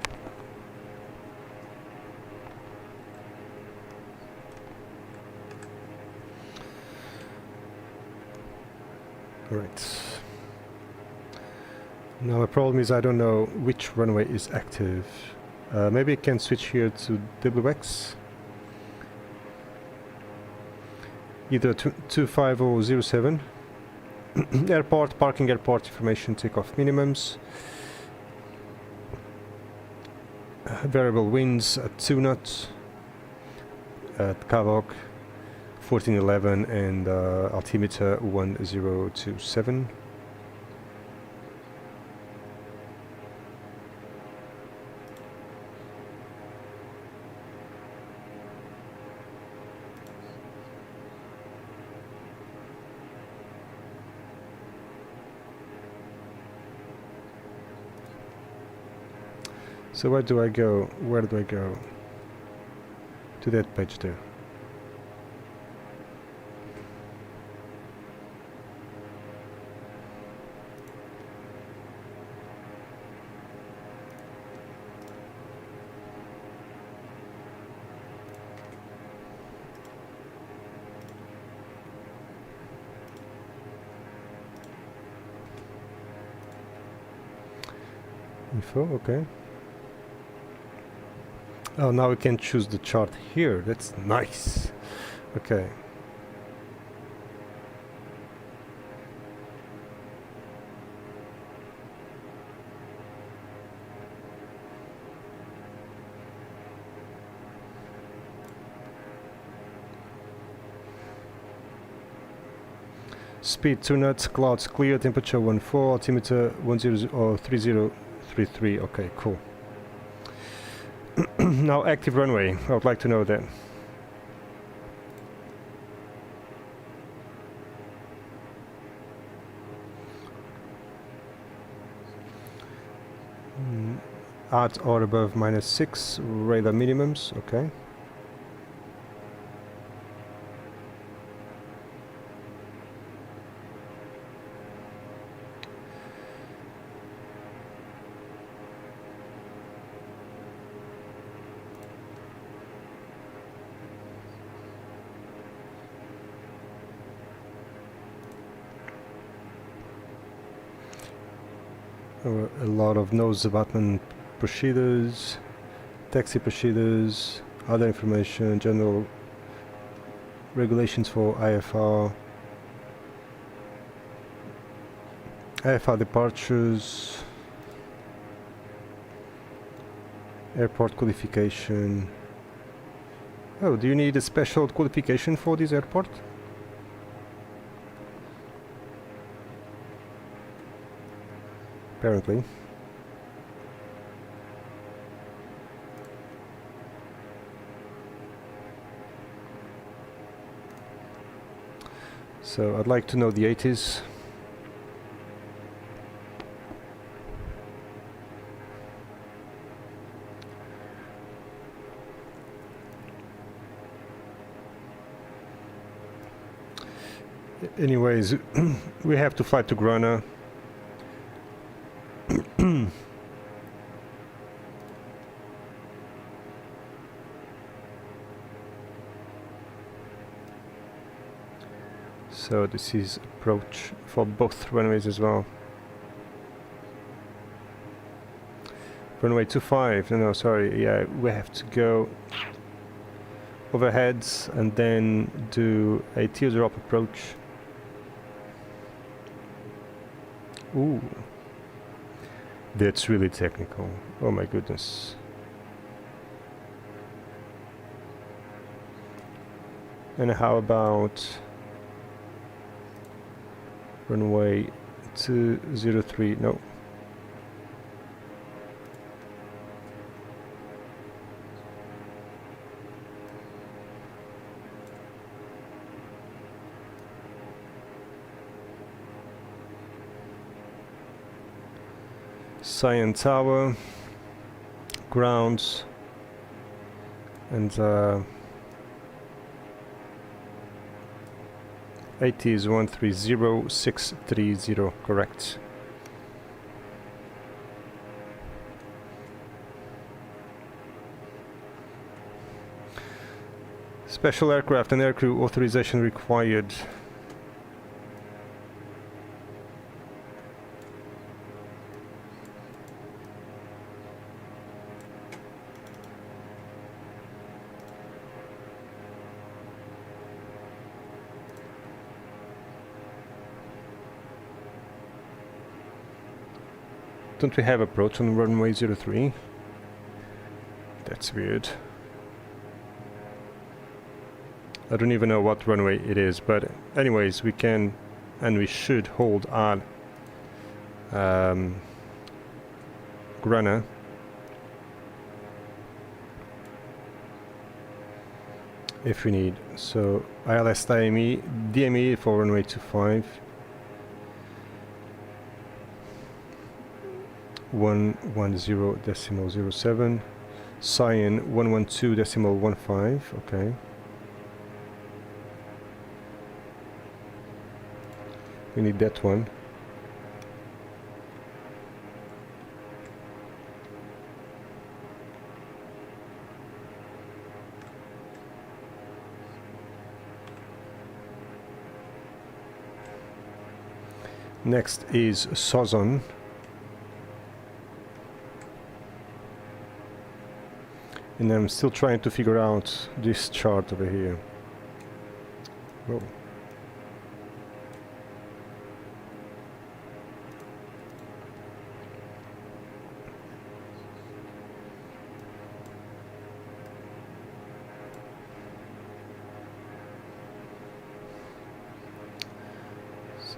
Right. Now the problem is I don't know which runway is active. Maybe I can switch here to WX. Either 25007. Airport, parking airport information, takeoff minimums. Variable winds at 2 knots. At Kavok 1411 and altimeter 1027. So where do I go? Where do I go? To that page there. Info, okay. Oh, now we can choose the chart here. That's nice. Okay. Speed 2 knots, clouds clear, temperature 14, altimeter 3033. Okay, cool. Now active runway. I would like to know that. At or above -6, radar minimums. Okay. A lot of nose abutment procedures, taxi procedures, other information, general regulations for IFR, IFR departures, airport qualification. Oh, do you need a special qualification for this airport? Apparently. So I'd like to know the 80s. Anyways, we have to fly to Grana. So this is approach for both runways as well. Runway 25, no, sorry, yeah, we have to go overheads and then do a teardrop approach. Ooh, that's really technical. Oh my goodness. And how about runway 203? No. Sion Tower, grounds, and 80 is 130630, correct. Special aircraft and aircrew authorization required. Don't we have approach on runway 03? That's weird. I don't even know what runway it is, but anyways, we can and we should hold our Grana. If we need. So ILS DME for runway 25. 110.07. Sion 112.15. Okay. We need that one. Next is Sozon. And I'm still trying to figure out this chart over here. Whoa.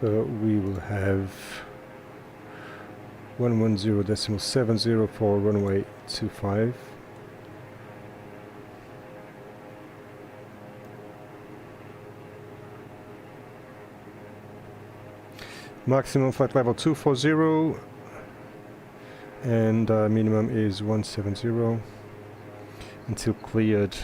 So we will have 110.70 for runway 25. Maximum flight level 240 and minimum is 170 until cleared.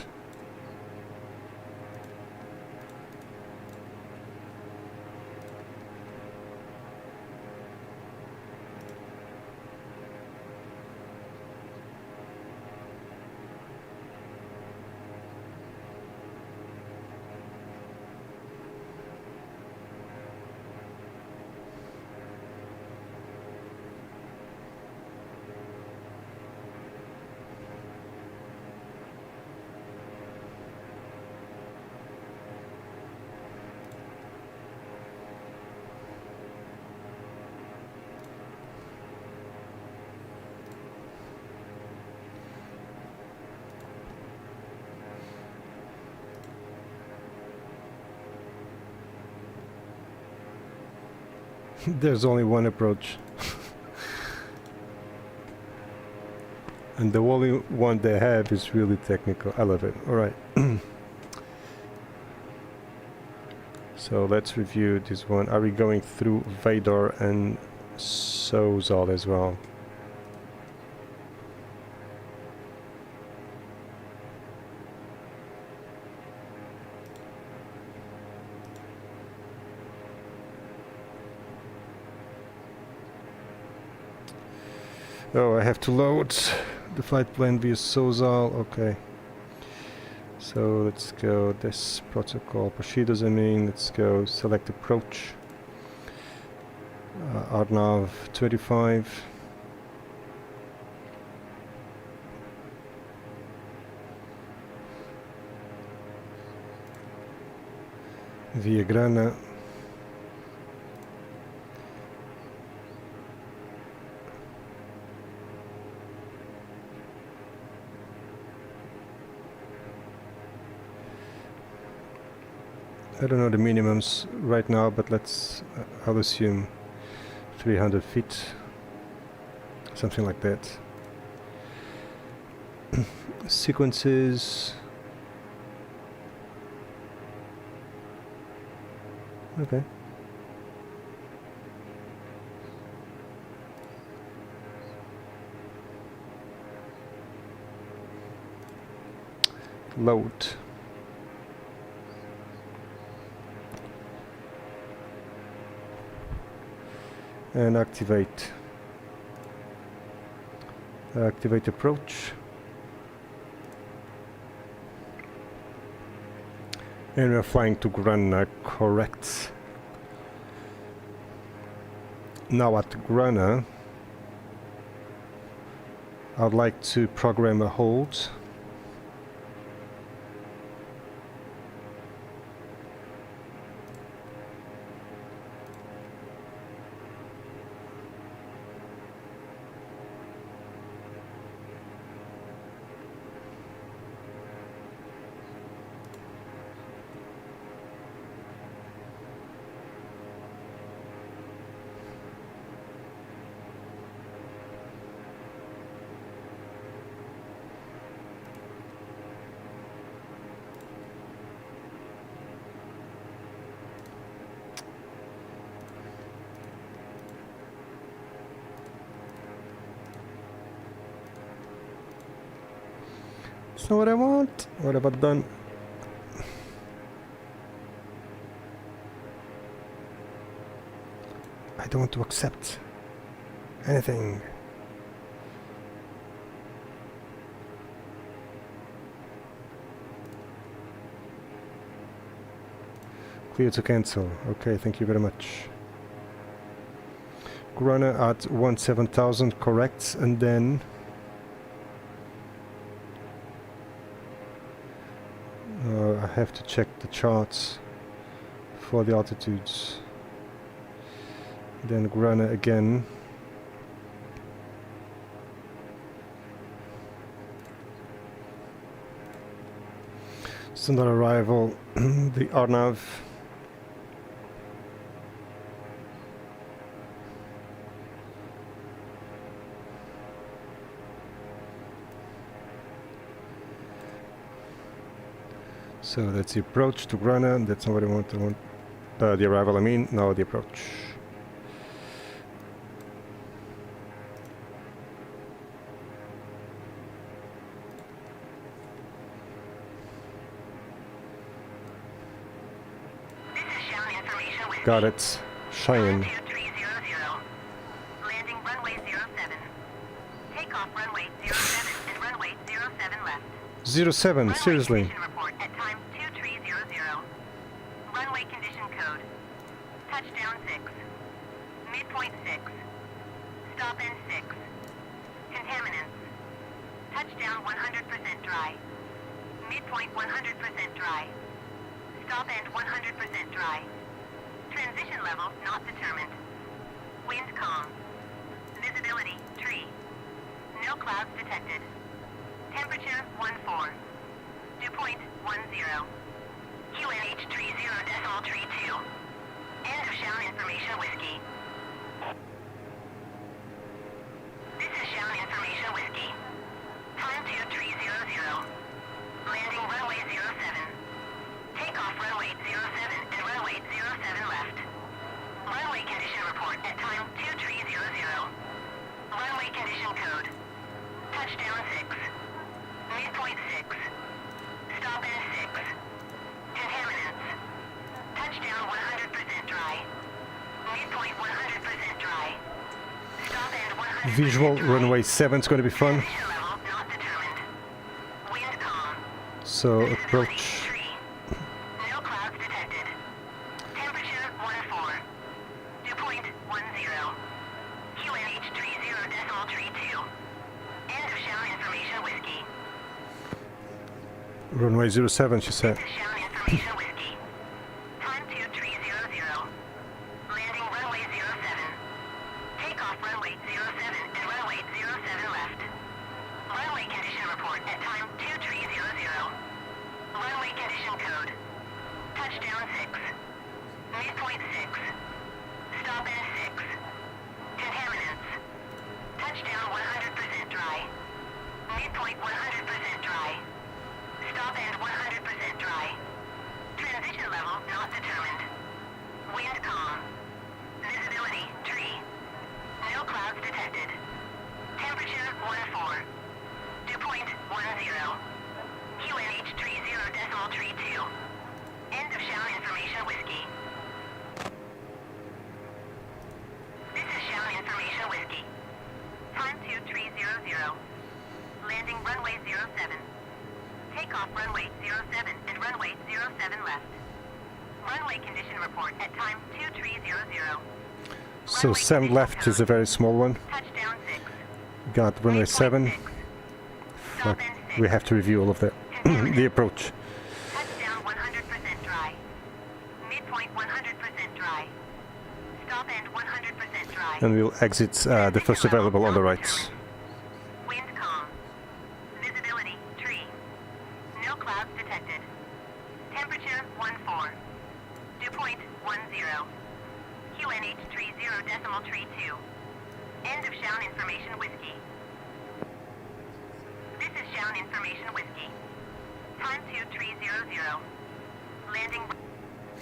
There's only one approach. And the only one they have is really technical. I love it. Alright. So let's review this one. Are we going through Vador and Sozal as well? Oh, I have to load the flight plan via Sozal. Okay. So let's go this protocol procedures. I mean, let's go select approach. Arnav 25. Via Grana. I don't know the minimums right now, but let's, I'll assume 300 feet, something like that. Sequences. Okay. Load. And activate. Activate approach. And we're flying to Grana, correct. Now at Grana, I'd like to program a hold. That's not what I want. What about done? I don't want to accept anything. Clear to cancel. Okay, thank you very much. Grunner at 17,000 correct, and then I have to check the charts for the altitudes. Then Grunner again. Standard arrival, the Arnav. So that's the approach to Grana. That's not what I want. The arrival, I mean. No, the approach.
This is Sion information with
Got it. Sion.
2300. Landing runway 07. Takeoff runway 07 and runway 07 left.
07,
Runway
seriously.
condition report at time 2300. Runway condition code. Touchdown 6. Midpoint 6. Stop end 6. Contaminants. Touchdown 100% dry. Midpoint 100% dry. Stop end 100% dry. Transition level not determined. Wind calm. Visibility tree. No clouds detected. Temperature 14. Dew point 10. QNH 30.32. End of Sion information whiskey. This is Sion information whiskey. Time 2300. Landing runway 07. Takeoff runway 07 and runway 07 left. Runway condition report at time 2300. Runway condition code. Touchdown 6. Midpoint 6. Stop end 6. Contaminants. Touchdown 100% dry. Midpoint 100% dry. Stop end 100%
Visual
dry.
runway 7 is going to be fun.
Transition level not determined. Wind calm.
So
Visibility
approach.
tree. No clouds detected. Temperature 14. Dew point 10. QNH 30.32. End of Sion information whiskey.
Runway 07, she said.
This is Sion information whiskey. Time 2300. Landing runway 07. Takeoff runway 07 and runway 07 left. Runway condition report at time 2300. Runway condition code. Touchdown 6. Midpoint 6. Stop end 6. Contaminants. Touchdown 100% dry. Midpoint 100% dry. Stop end 100% dry. Transition level not determined. Wind calm. Visibility tree. No clouds detected. Temperature 14. Dew point 10. QNH 30.32. End of Sion information whiskey. This is Sion information whiskey. Time 2300. Landing runway 07. Takeoff runway 07 and runway 07 left. Runway condition report at time 2300.
So 7 left is a very small one.
Touchdown 6.
Got runway 7. Fuck. We have to review all of that. The approach.
Touchdown 100% dry. Midpoint 100% dry. Stop end 100% dry.
And we'll exit the first available on the right.
Wind calm. Visibility tree. No clouds detected. Temperature 14. Dew point 10. QNH 30.32. End of Sion information whiskey. This is Sion information whiskey. Time 2300. Landing.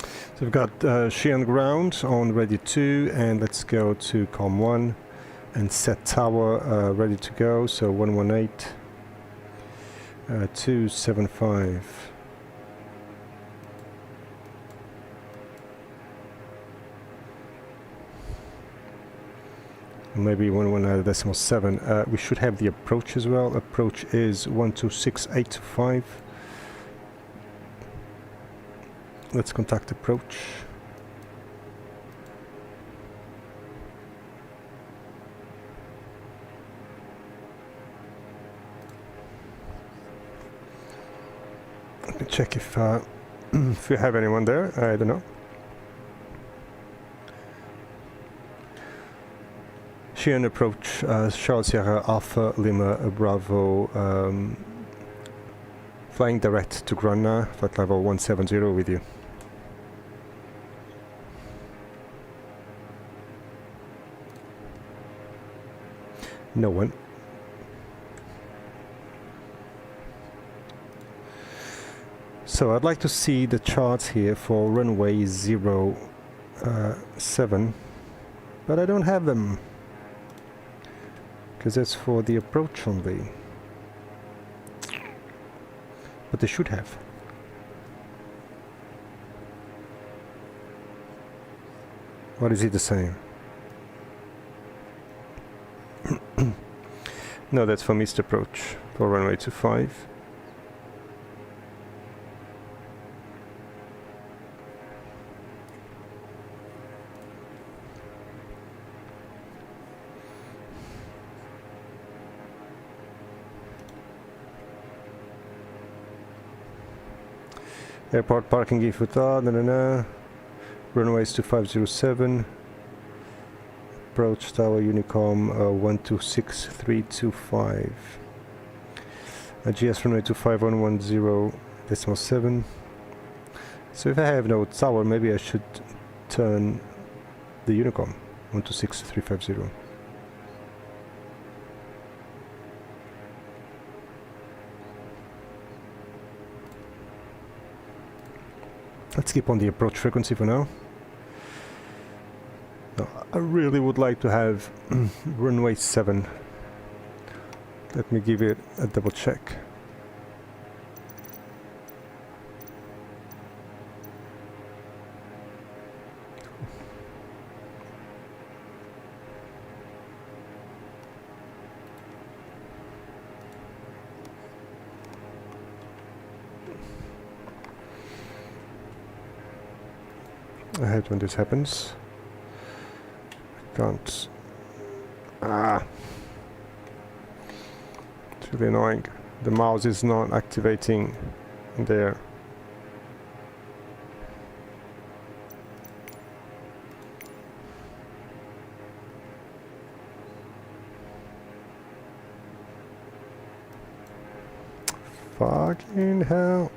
So we've got Sion ground on ready 2, and let's go to COM 1 and set tower ready to go. So 118. 275. Maybe 1.7. We should have the approach as well. Approach is 126.825. Let's contact approach. Let me check if we have anyone there. I don't know. Sion approach, Charles Sierra Alpha Lima Bravo, flying direct to Granada, flight level 170 with you. No one. So I'd like to see the charts here for runway 07, but I don't have them. Because that's for the approach only. But they should have. Or is it the same? No, that's for missed approach for runway 25. Airport parking if runways 2507. Approach tower Unicom 126325. GS runway 25110.7. So if I have no tower, maybe I should turn the Unicom 126350. Let's keep on the approach frequency for now. No, I really would like to have runway 7. Let me give it a double check. I hate when this happens. I can't. It's really annoying. The mouse is not activating there. Fucking hell.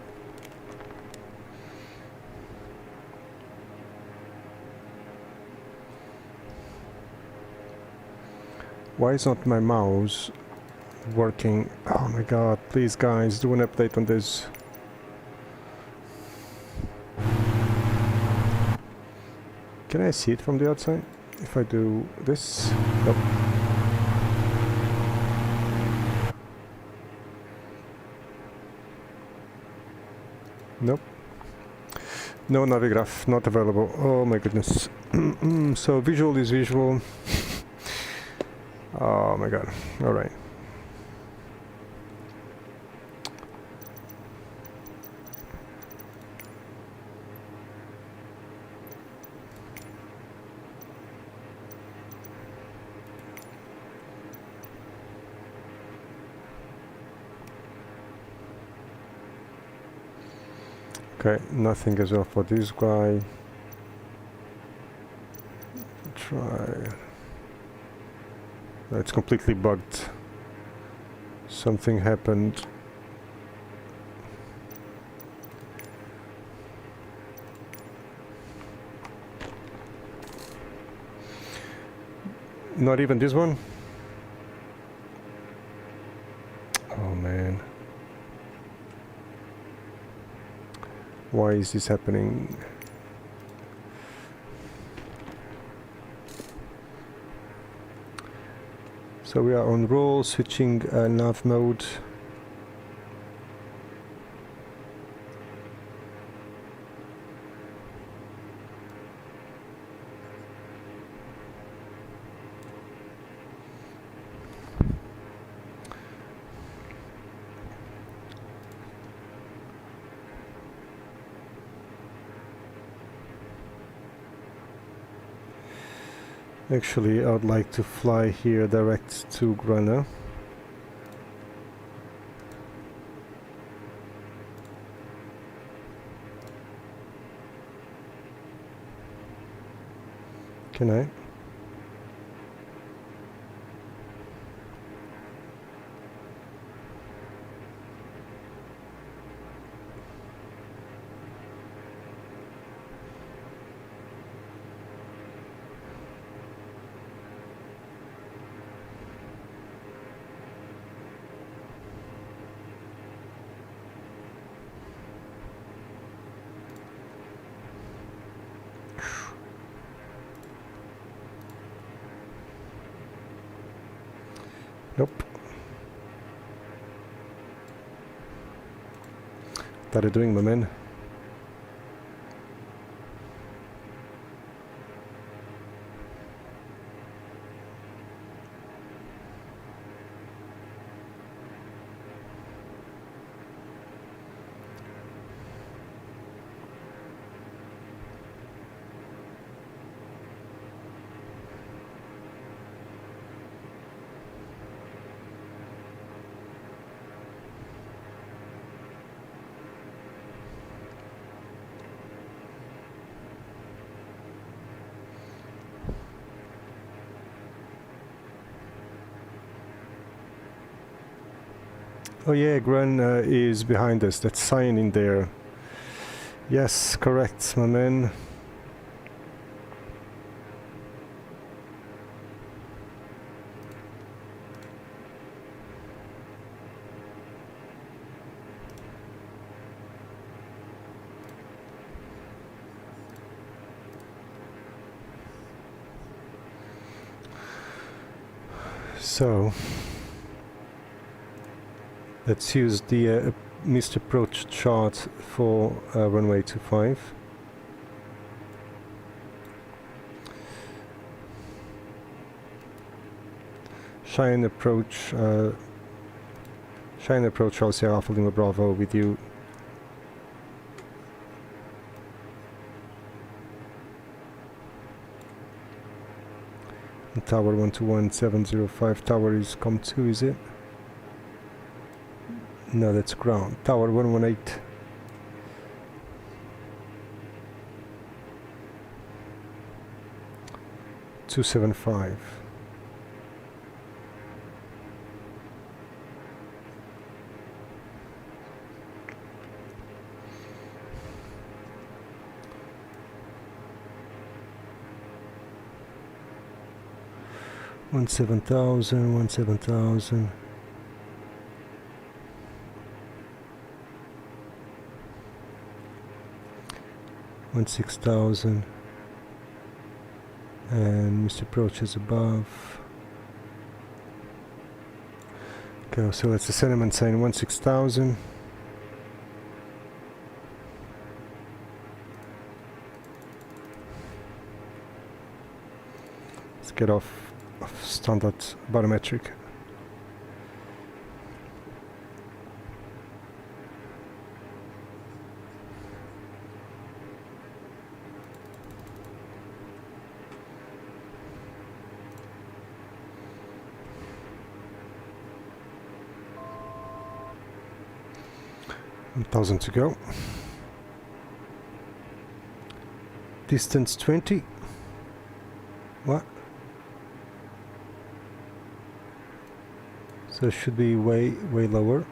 Why is not my mouse working? Oh my god, please guys, do an update on this. Can I see it from the outside? If I do this? Nope. Nope. No Navigraph, not available. Oh my goodness. So visual is visual. Oh my god. Alright. Okay, nothing as well for this guy. Try. It's completely bugged. Something happened. Not even this one? Oh man. Why is this happening? So we are on roll, switching nav mode. Actually, I would like to fly here direct to Grana. Can I? Nope. What are you doing, my man? Oh yeah, Gran is behind us. That's Sion in there. Yes, correct, my man. So let's use the missed approach chart for runway 25. Shine approach Chelsea Alpha Lima Bravo with you. Tower 121705, tower is COM2, is it? No, that's ground. Tower 118. Two 275. One 7,000. 6,000. And Mr. Approach is above. Okay, so let's ascend him and saying 16,000. Let's get off standard barometric. $1,000 to go. Distance 20. What? So it should be way lower.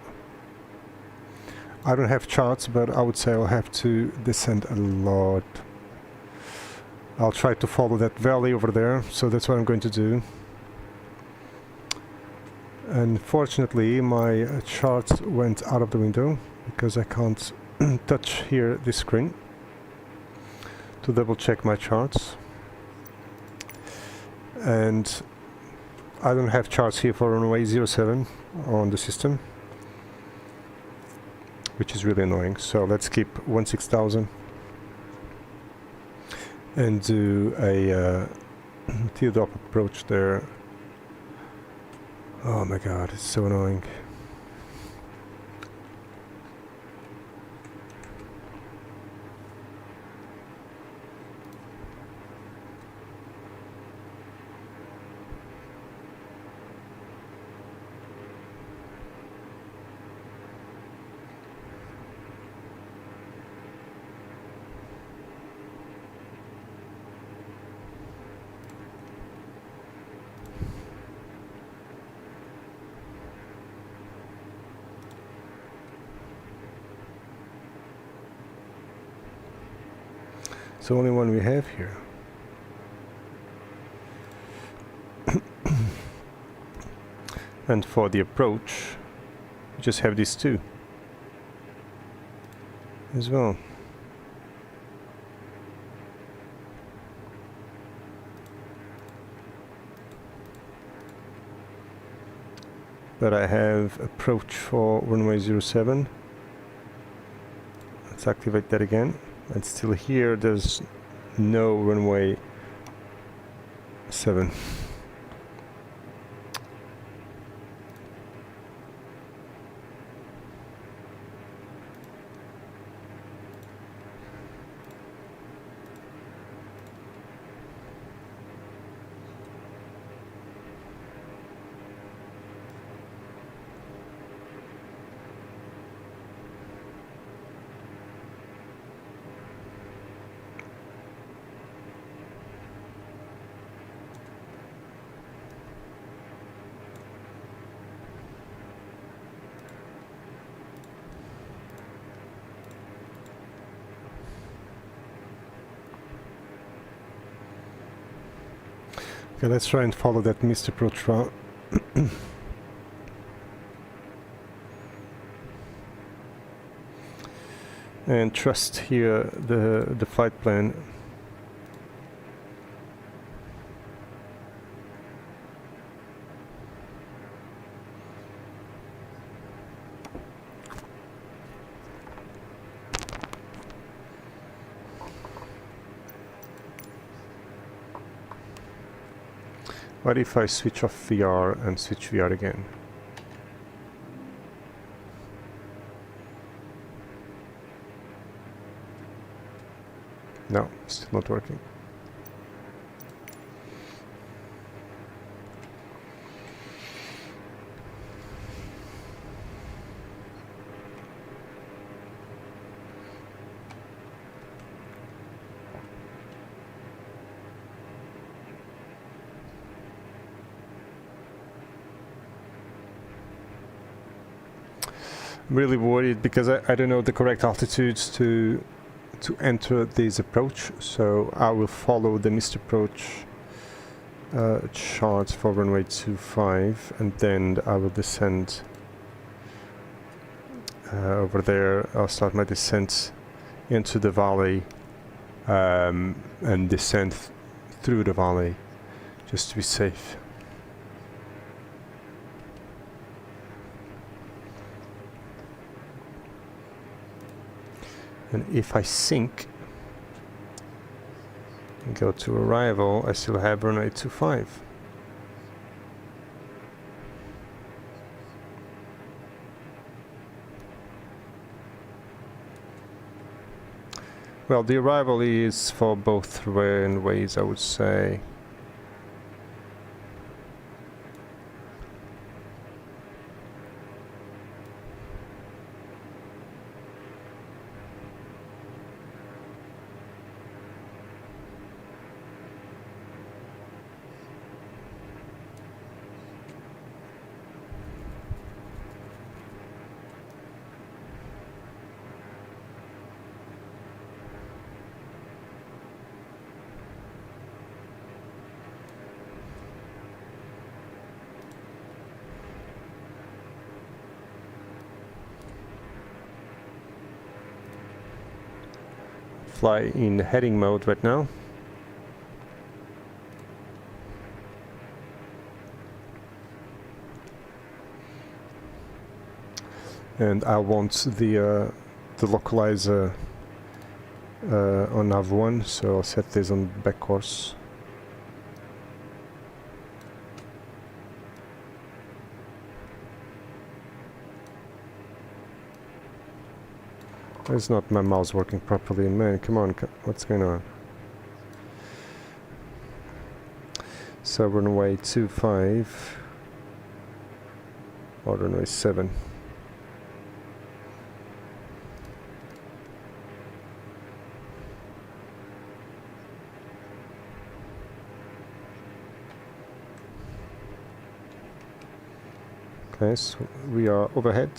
I don't have charts, but I would say I'll have to descend a lot. I'll try to follow that valley over there, so that's what I'm going to do. Unfortunately, my charts went out of the window because I can't touch here this screen to double check my charts. And I don't have charts here for runway 07 on the system, which is really annoying. So let's keep 16,000 and do a teardrop approach there. Oh my god, it's so annoying. It's the only one we have here. And for the approach, we just have these two as well. But I have approach for runway 07. Let's activate that again. And still here there's no runway 7. Okay, let's try and follow that missed approach route. And trust here the flight plan. What if I switch off VR and switch VR again? No, still not working. I'm really worried because I don't know the correct altitudes to enter this approach, so I will follow the missed approach chart for runway 25 and then I will descend over there. I'll start my descent into the valley and descend through the valley just to be safe. And if I sink and go to arrival, I still have runway 25. Well, the arrival is for both runways, I would say. Fly in heading mode right now. And I want the localizer on nav1, so I'll set this on back course. It's not my mouse working properly, man, come on, what's going on? So runway 25 or runway 7. Okay, so we are overhead.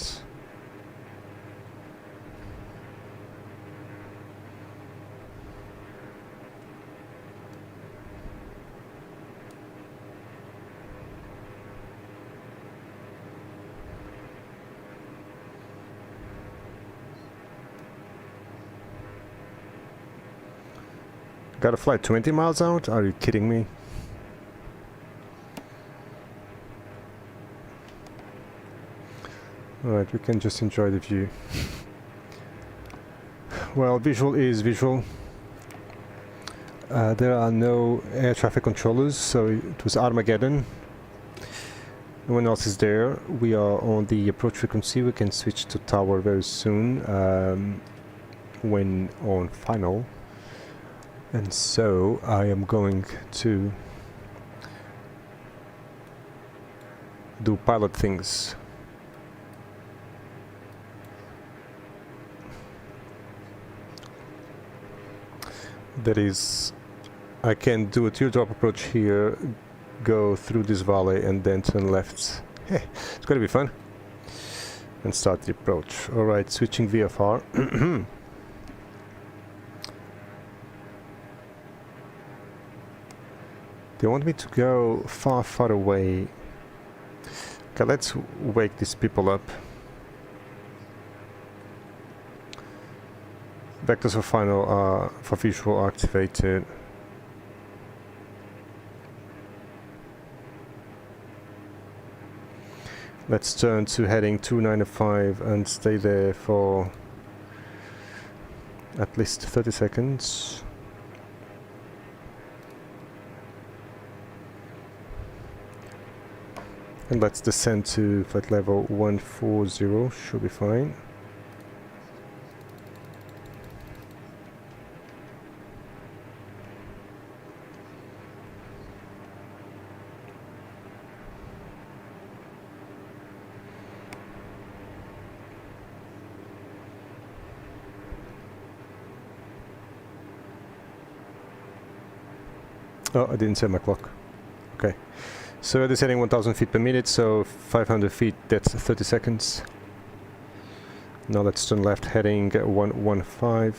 Gotta fly 20 miles out? Are you kidding me? Alright, we can just enjoy the view. Well, visual is visual. There are no air traffic controllers, so it was Armageddon. No one else is there. We are on the approach frequency. We can switch to tower very soon when on final. And so I am going to do pilot things. That is, I can do a teardrop approach here, go through this valley and then turn left. Hey, it's gonna be fun. And start the approach. Alright, switching VFR. They want me to go far, far away. Okay, let's wake these people up. Vectors for final are for visual are activated. Let's turn to heading 295 and stay there for at least 30 seconds. And let's descend to flight level 140, should be fine. Oh, I didn't set my clock. Okay. So we're descending 1000 feet per minute, so 500 feet, that's 30 seconds. Now let's turn left, heading 115.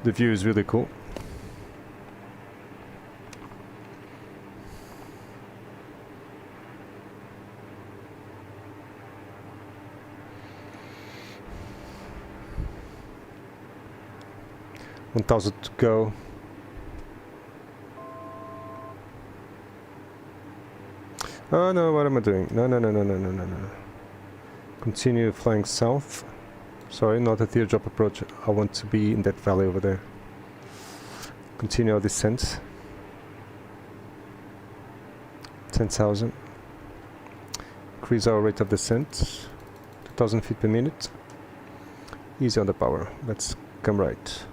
The view is really cool. $1,000 to go. Oh no, what am I doing? No. Continue flying south. Sorry, not a teardrop approach. I want to be in that valley over there. Continue our descent. 10,000. Increase our rate of descent. 2,000 feet per minute. Easy on the power. Let's come right.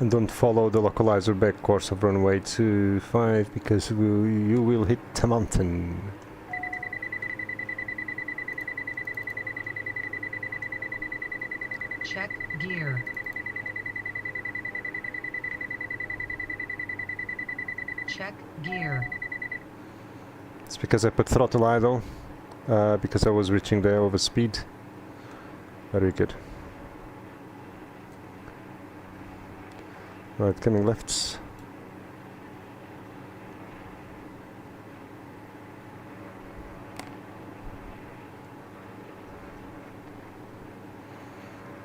And don't follow the localizer back course of runway 25 because you will hit a mountain.
Check gear. Check gear.
It's because I put throttle idle, because I was reaching the overspeed. Very good. Right, coming left.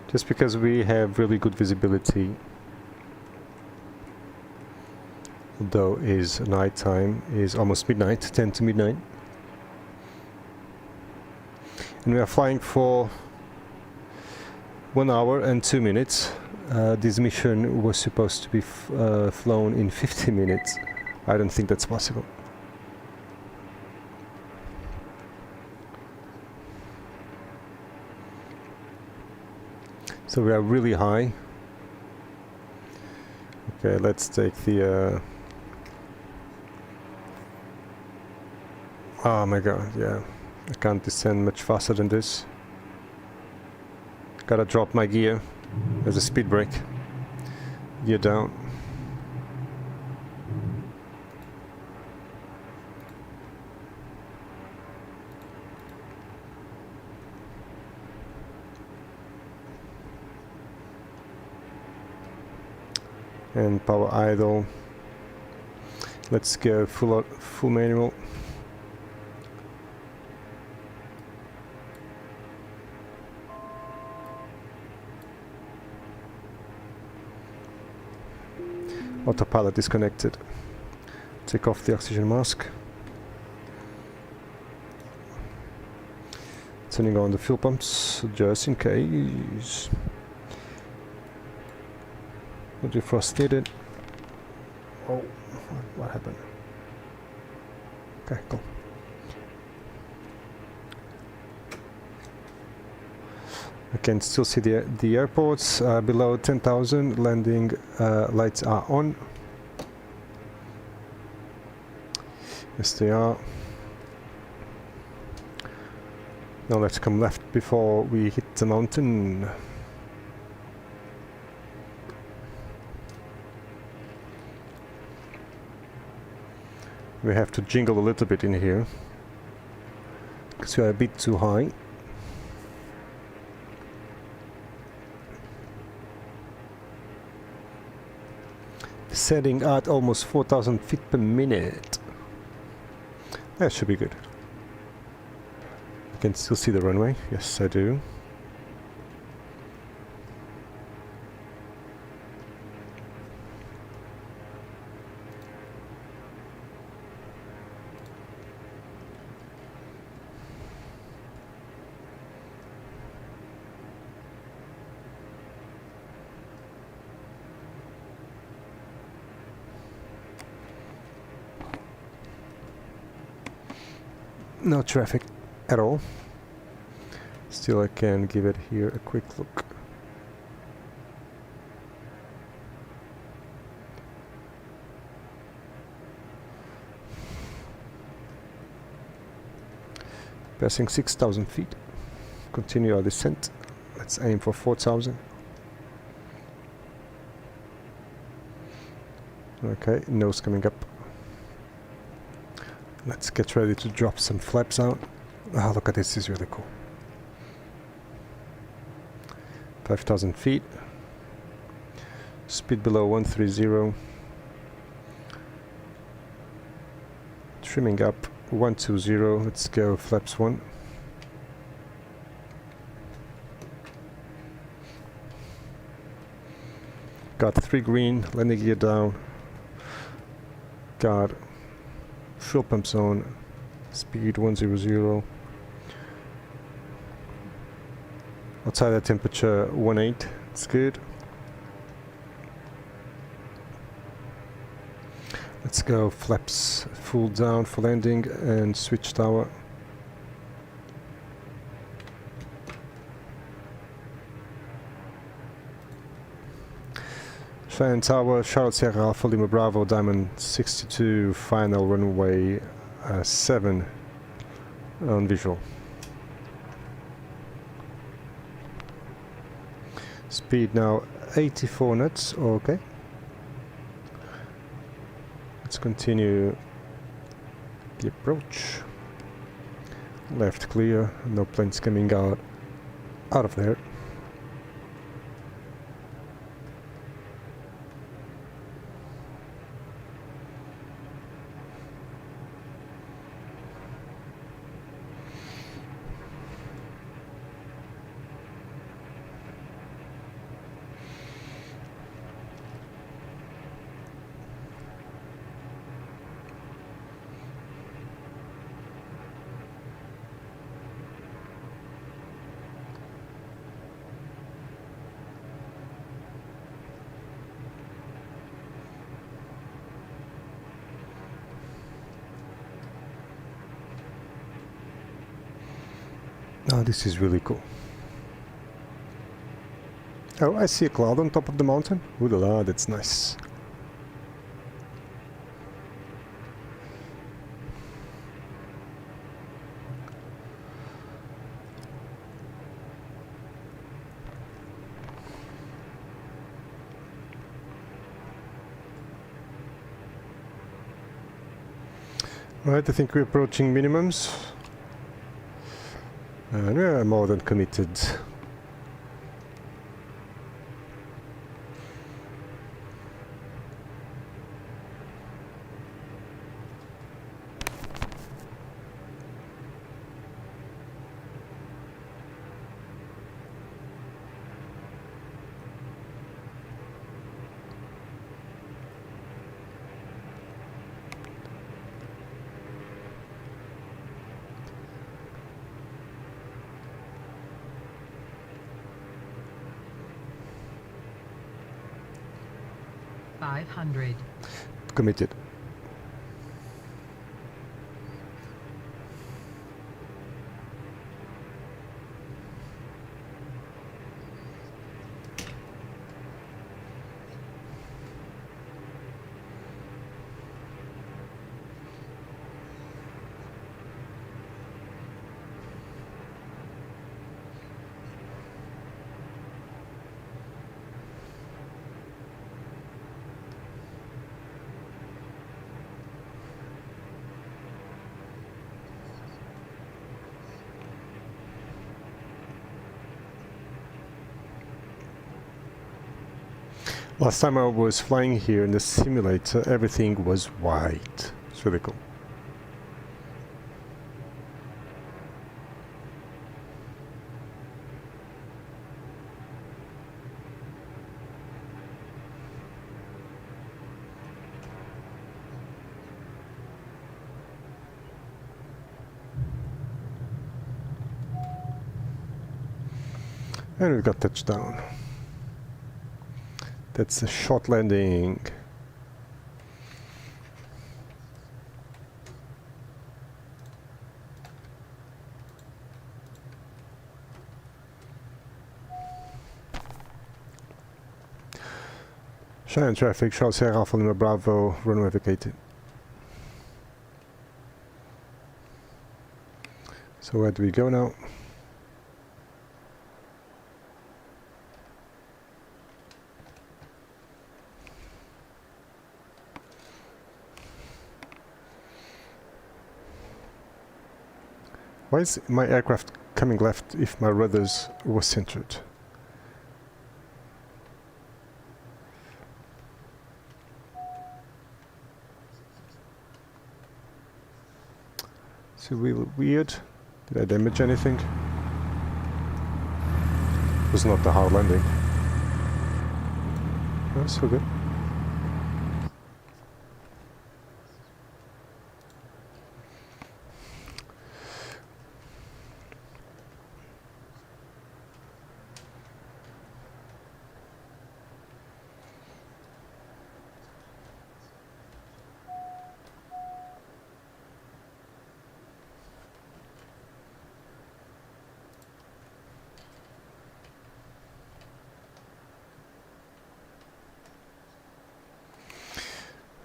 Just because we have really good visibility, although is night time, is almost midnight, 10 to midnight. And we are flying for 1 hour and 2 minutes. This mission was supposed to be flown in 50 minutes. I don't think that's possible. So we are really high. Okay, let's take the... Oh my god, yeah. I can't descend much faster than this. Gotta drop my gear. There's a speed brake. Gear down. And power idle. Let's go full manual. Autopilot disconnected. Take off the oxygen mask. Turning on the fuel pumps just in case. Would you defrosted? Oh, what happened? Okay, cool. I can still see the airports below 10,000. Landing lights are on. Yes, they are. Now let's come left before we hit the mountain. We have to jingle a little bit in here because we are a bit too high. Setting at almost 4,000 feet per minute. That should be good. I can still see the runway. Yes, I do. No traffic at all. Still I can give it here a quick look. Passing 6,000 feet. Continue our descent. Let's aim for 4,000. Okay, nose coming up. Let's get ready to drop some flaps out. Ah, look at this, this is really cool. 5,000 feet. Speed below 130. Trimming up 120. Let's go flaps 1. Got 3 green, landing gear down. Got fuel pumps on, speed 100. Outside the temperature 18, it's good. Let's go flaps full down for landing and switch tower. Cheyenne Tower, Charlotte Sierra Alpha Lima Bravo, Diamond 62, final runway 7 on visual. Speed now 84 knots, okay. Let's continue the approach. Left clear, no planes coming out of there. Oh, this is really cool. Oh, I see a cloud on top of the mountain. Ooh la la, that's nice. Right, I think we're approaching minimums. And we're more than committed.
$500.
Committed. Last time I was flying here in the simulator, everything was white. It's really cool. And we got touchdown. That's a short landing. Sion traffic, Charles Sierra Alpha Lima Bravo, runway vacated. So where do we go now? Why is my aircraft coming left if my rudders were centered? It's really weird. Did I damage anything? It was not a hard landing. That's so good.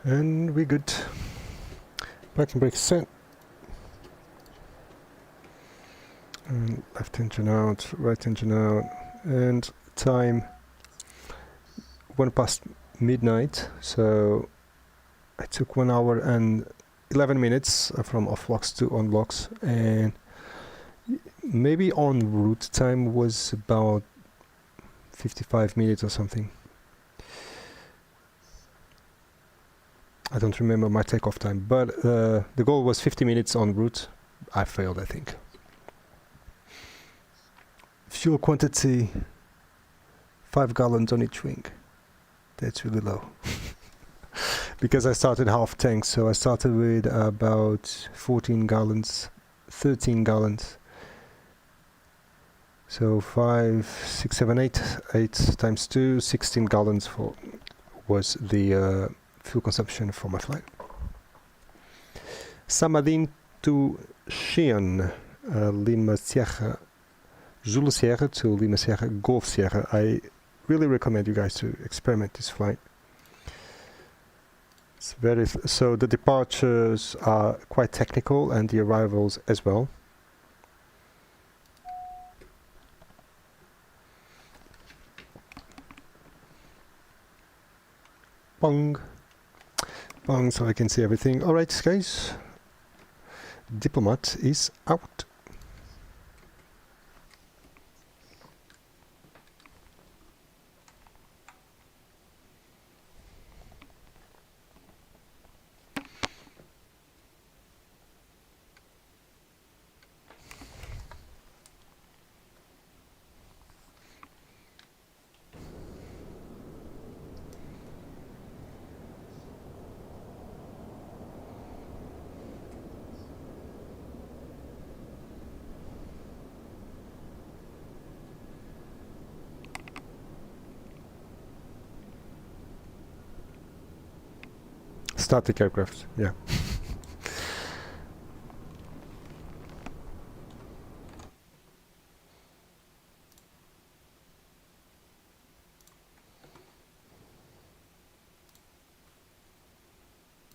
And we're good. Parking brake set. And left engine out, right engine out, and time 1 past midnight. So I took 1 hour and 11 minutes from off locks to on locks, and maybe en route time was about 55 minutes or something. I don't remember my takeoff time, but the goal was 50 minutes en route. I failed, I think. Fuel quantity, 5 gallons on each wing. That's really low. Because I started half tank, so I started with about 14 gallons, 13 gallons. So 5, 6, 7, 8, 8 times 2, 16 gallons for was the fuel consumption for my flight. Samadean to Sion, Lima Sierra, Zulu Sierra to Lima Sierra, Golf Sierra. I really recommend you guys to experiment this flight. It's very so the departures are quite technical and the arrivals as well. Bong. Bong, so I can see everything. Alright guys, Diplomat is out. Static aircraft, yeah.